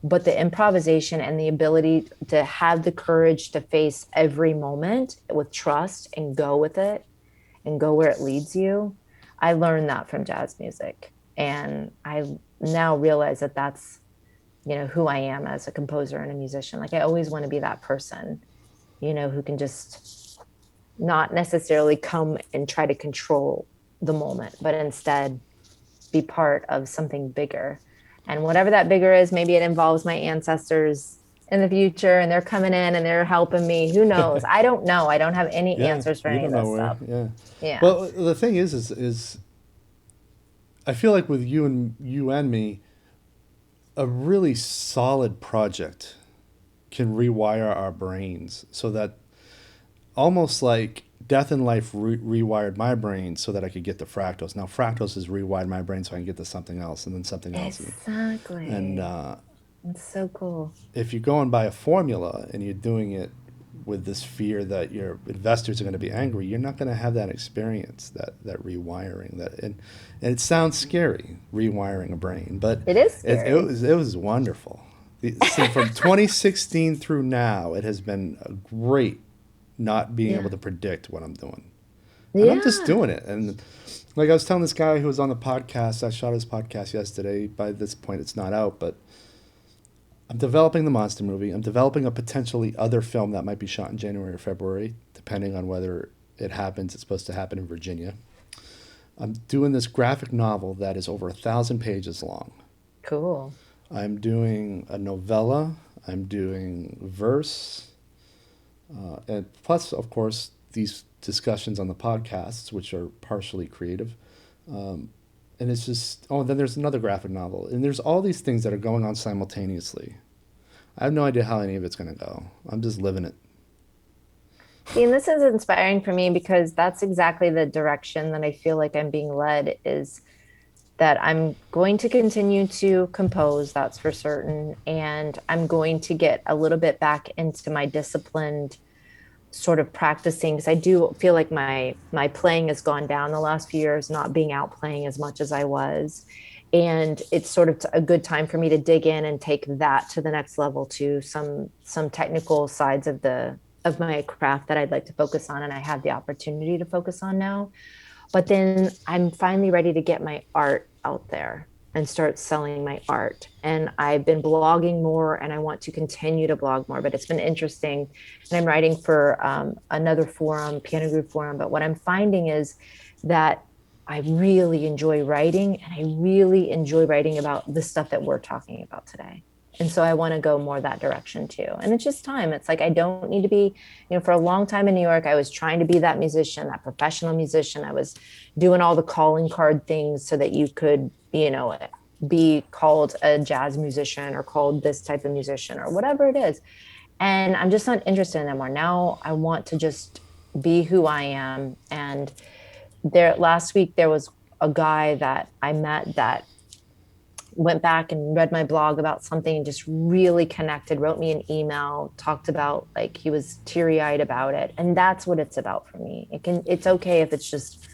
[SPEAKER 2] But the improvisation and the ability to have the courage to face every moment with trust and go with it and go where it leads you, I learned that from jazz music. And I now realize that that's, who I am as a composer and a musician. Like I always want to be that person, who can just not necessarily come and try to control the moment, but instead be part of something bigger. And whatever that bigger is, maybe it involves my ancestors in the future and they're coming in and they're helping me. Who knows? I don't know. I don't have any answers for
[SPEAKER 1] you
[SPEAKER 2] any of
[SPEAKER 1] don't
[SPEAKER 2] this
[SPEAKER 1] know where.
[SPEAKER 2] stuff.
[SPEAKER 1] Yeah.
[SPEAKER 2] Yeah.
[SPEAKER 1] Well, the thing is I feel like with you and me, a really solid project can rewire our brains so that almost like Death and Life rewired my brain so that I could get to fractals. Now fractals has rewired my brain so I can get to something else and then something else.
[SPEAKER 2] Exactly.
[SPEAKER 1] And
[SPEAKER 2] it's so cool.
[SPEAKER 1] if you're going by a formula and you're doing it with this fear that your investors are going to be angry, you're not going to have that experience, that rewiring. And it sounds scary, rewiring a brain, but
[SPEAKER 2] it is scary.
[SPEAKER 1] It was wonderful. See, from 2016 through now, it has been great not being able to predict what I'm doing. And I'm just doing it. And like I was telling this guy who was on the podcast, I shot his podcast yesterday. By this point, it's not out, but I'm developing the monster movie. I'm developing a potentially other film that might be shot in January or February, depending on whether it happens. It's supposed to happen in Virginia. I'm doing this graphic novel that is over 1,000 pages long.
[SPEAKER 2] Cool.
[SPEAKER 1] I'm doing a novella. I'm doing verse. And plus, of course, these discussions on the podcasts, which are partially creative. And it's just, then there's another graphic novel. And there's all these things that are going on simultaneously. I have no idea how any of it's going to go. I'm just living it.
[SPEAKER 2] See, and this is inspiring for me because that's exactly the direction that I feel like I'm being led, is that I'm going to continue to compose, that's for certain. And I'm going to get a little bit back into my disciplined sort of practicing, because I do feel like my playing has gone down the last few years, not being out playing as much as I was. And it's sort of a good time for me to dig in and take that to the next level, to some technical sides of my craft that I'd like to focus on, and I have the opportunity to focus on now. But then I'm finally ready to get my art out there and start selling my art. And I've been blogging more, and I want to continue to blog more, but it's been interesting. And I'm writing for another forum, Piano Group Forum. But what I'm finding is that I really enjoy writing, and I really enjoy writing about the stuff that we're talking about today. And so I want to go more that direction too. And it's just time. It's like, I don't need to be, for a long time in New York, I was trying to be that musician, that professional musician. I was doing all the calling card things so that you could, be called a jazz musician or called this type of musician or whatever it is. And I'm just not interested in that more. Now I want to just be who I am. And last week there was a guy that I met that went back and read my blog about something and just really connected, wrote me an email, talked about, like, he was teary-eyed about it. And that's what it's about for me. It's okay if it's just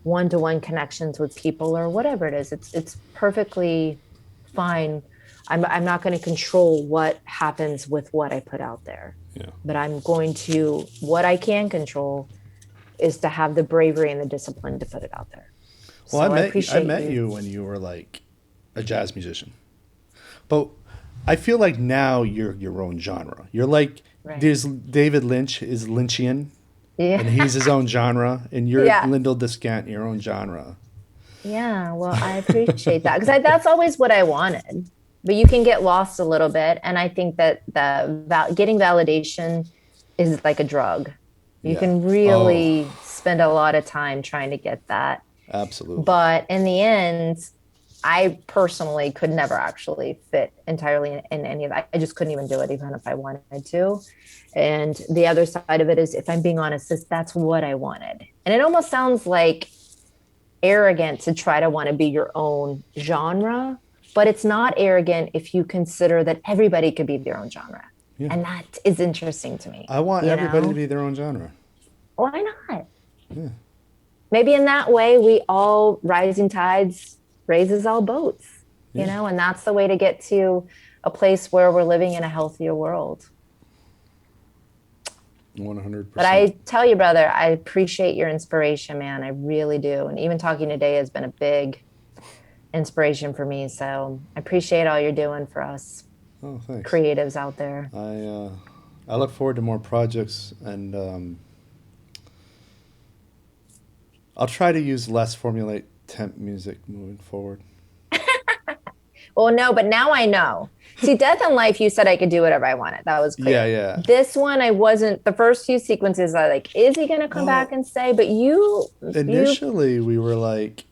[SPEAKER 2] one-to-one connections with people or whatever it is. It's perfectly fine. I'm not going to control what happens with what I put out there.
[SPEAKER 1] Yeah.
[SPEAKER 2] But what I can control is to have the bravery and the discipline to put it out there.
[SPEAKER 1] Well,
[SPEAKER 2] So
[SPEAKER 1] I met you when you were like a jazz musician, but I feel like now you're your own genre. You're like,
[SPEAKER 2] Right.
[SPEAKER 1] there's David Lynch is Lynchian,
[SPEAKER 2] Yeah.
[SPEAKER 1] and he's his own genre, and you're
[SPEAKER 2] Yeah.
[SPEAKER 1] Lyndol Descant, your own genre.
[SPEAKER 2] Yeah, well, I appreciate that because that's always what I wanted. But you can get lost a little bit, and I think that getting validation is like a drug. You
[SPEAKER 1] Yeah.
[SPEAKER 2] can really spend a lot of time trying to get that.
[SPEAKER 1] Absolutely.
[SPEAKER 2] But in the end, I personally could never actually fit entirely in any of that. I just couldn't even do it, even if I wanted to. And the other side of it is, if I'm being honest, that's what I wanted. And it almost sounds like arrogant to try to want to be your own genre, but it's not arrogant if you consider that everybody could be their own genre.
[SPEAKER 1] Yeah.
[SPEAKER 2] And that is interesting to me.
[SPEAKER 1] I want everybody to be their own genre.
[SPEAKER 2] Why not?
[SPEAKER 1] Yeah.
[SPEAKER 2] Maybe in that way, we all, rising tides raises all boats, you know, and that's the way to get to a place where we're living in a healthier world.
[SPEAKER 1] 100%.
[SPEAKER 2] But I tell you, brother, I appreciate your inspiration, man. I really do. And even talking today has been a big inspiration for me. So I appreciate all you're doing for us
[SPEAKER 1] thanks.
[SPEAKER 2] creatives out there.
[SPEAKER 1] I look forward to more projects, and I'll try to use less formulaic temp music moving forward.
[SPEAKER 2] Well, no, but now I know. See, Death and Life, you said I could do whatever I wanted. That was clear.
[SPEAKER 1] Yeah.
[SPEAKER 2] This one, I wasn't. The first few sequences, I like, is he going to come back and stay? But
[SPEAKER 1] initially, we were like,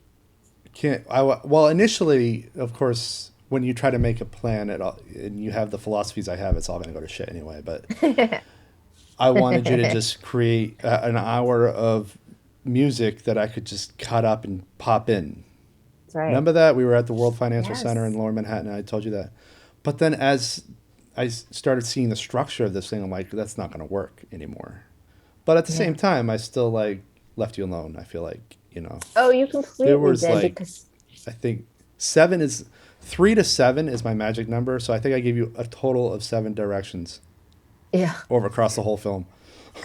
[SPEAKER 1] initially, of course, when you try to make a plan and you have the philosophies I have, it's all going to go to shit anyway. But I wanted you to just create an hour of music that I could just cut up and pop in.
[SPEAKER 2] That's right.
[SPEAKER 1] Remember that? We were at the World Financial Center in Lower Manhattan, and I told you that. But then as I started seeing the structure of this thing, I'm like, that's not going to work anymore. But at the same time, I still like left you alone. I feel like,
[SPEAKER 2] Oh, you completely
[SPEAKER 1] there was
[SPEAKER 2] did.
[SPEAKER 1] like,
[SPEAKER 2] Because
[SPEAKER 1] I think 3 to 7 is my magic number. So I think I gave you a total of 7 directions.
[SPEAKER 2] Yeah.
[SPEAKER 1] Across the whole film.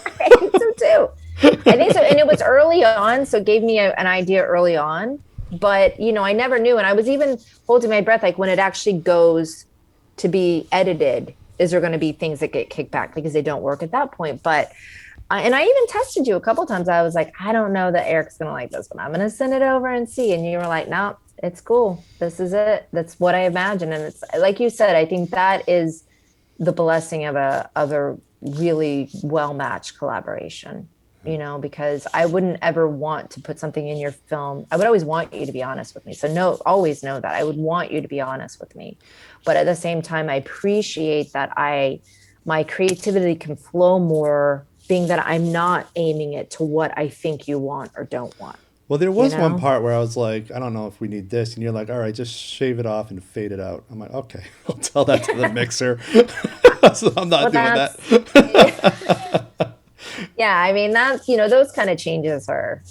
[SPEAKER 2] I think so too. I think so. And it was early on. So it gave me an idea early on. But, I never knew. And I was even holding my breath, like when it actually goes to be edited, is there going to be things that get kicked back because they don't work at that point? But, and I even tested you a couple of times. I was like, I don't know that Eric's going to like this, but I'm going to send it over and see. And you were like, no, it's cool. This is it. That's what I imagine. And it's like you said, I think that is the blessing of a really well-matched collaboration. Because I wouldn't ever want to put something in your film. I would always want you to be honest with me. So always know that I would want you to be honest with me. But at the same time, I appreciate that my creativity can flow more, being that I'm not aiming it to what I think you want or don't want.
[SPEAKER 1] Well, there was one part where I was like, I don't know if we need this. And you're like, all right, just shave it off and fade it out. I'm like, okay, I'll tell that to the mixer. So I'm not doing that.
[SPEAKER 2] Yeah, I mean, that's, those kind of changes are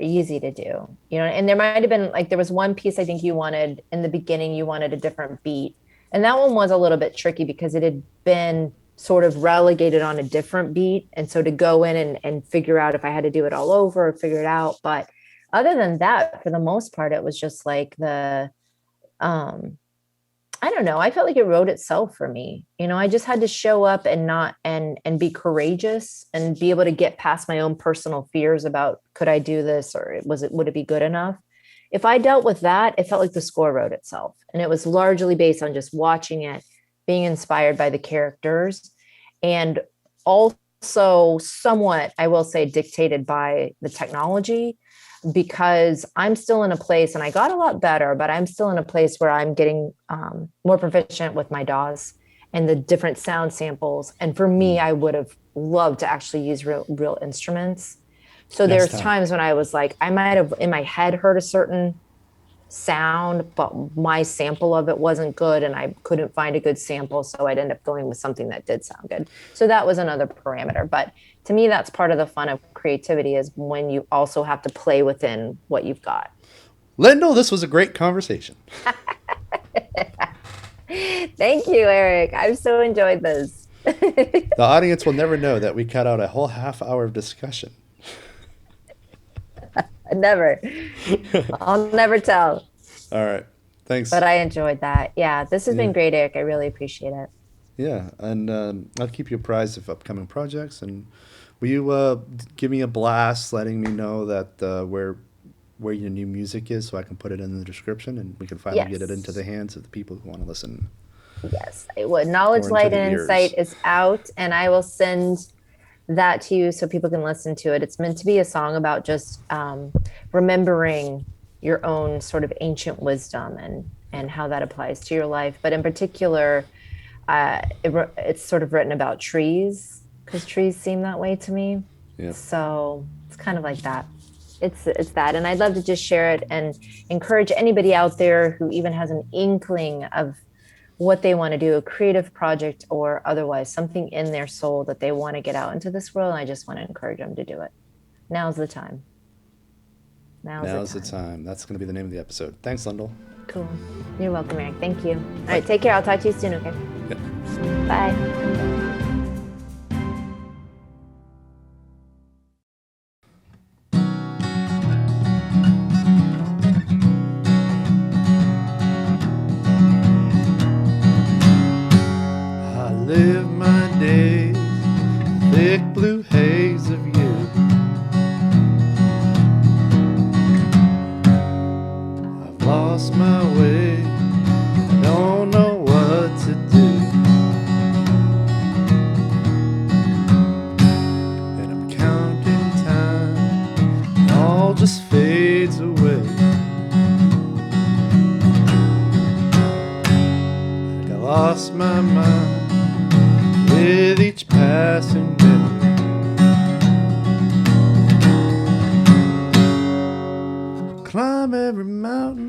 [SPEAKER 2] easy to do, and there might have been like, there was one piece I think you wanted in the beginning, you wanted a different beat. And that one was a little bit tricky because it had been sort of relegated on a different beat. And so to go in and figure out if I had to do it all over or figure it out. But other than that, for the most part, it was just like I don't know. I felt like it wrote itself for me. I just had to show up and be courageous and be able to get past my own personal fears about, could I do this, or would it be good enough? If I dealt with that, it felt like the score wrote itself. And it was largely based on just watching it, being inspired by the characters, and also somewhat, I will say, dictated by the technology. Because I'm still in a place, and I got a lot better, but I'm still in a place where I'm getting more proficient with my DAWs and the different sound samples. And for me, I would have loved to actually use real instruments. So there's times when I was like, I might have in my head heard a certain sound, but my sample of it wasn't good and I couldn't find a good sample. So I'd end up going with something that did sound good. So that was another parameter. But to me, that's part of the fun of creativity, is when you also have to play within what you've got.
[SPEAKER 1] Lyndol, this was a great conversation.
[SPEAKER 2] Thank you, Eric. I've so enjoyed this.
[SPEAKER 1] The audience will never know that we cut out a whole half hour of discussion.
[SPEAKER 2] Never. I'll never tell.
[SPEAKER 1] All right. Thanks.
[SPEAKER 2] But I enjoyed that. Yeah, this has been great, Eric. I really appreciate it.
[SPEAKER 1] Yeah, and I'll keep you apprised of upcoming projects. And will you give me a blast letting me know that where your new music is, so I can put it in the description and we can finally get it into the hands of the people who want to listen.
[SPEAKER 2] Yes, I would. Knowledge, Light, and Insight is out, and I will send that to you so people can listen to it. It's meant to be a song about just remembering your own sort of ancient wisdom and how that applies to your life. But in particular, it's sort of written about trees, because trees seem that way to me. Yeah. So it's kind of like that. It's that. And I'd love to just share it and encourage anybody out there who even has an inkling of what they want to do, a creative project or otherwise, something in their soul that they want to get out into this world. And I just want to encourage them to do it. Now's the time. Now's the time.
[SPEAKER 1] That's going to be the name of the episode. Thanks, Lyndol.
[SPEAKER 2] Cool. You're welcome, Eric. Thank you. All right, take care. I'll talk to you soon, okay?
[SPEAKER 1] Yeah.
[SPEAKER 2] Bye.
[SPEAKER 1] Live my days, thick blue haze of you. I've lost my way, I don't know what to do. And I'm counting time, it all just fades away. Like I lost my mind with each passing day. Climb every mountain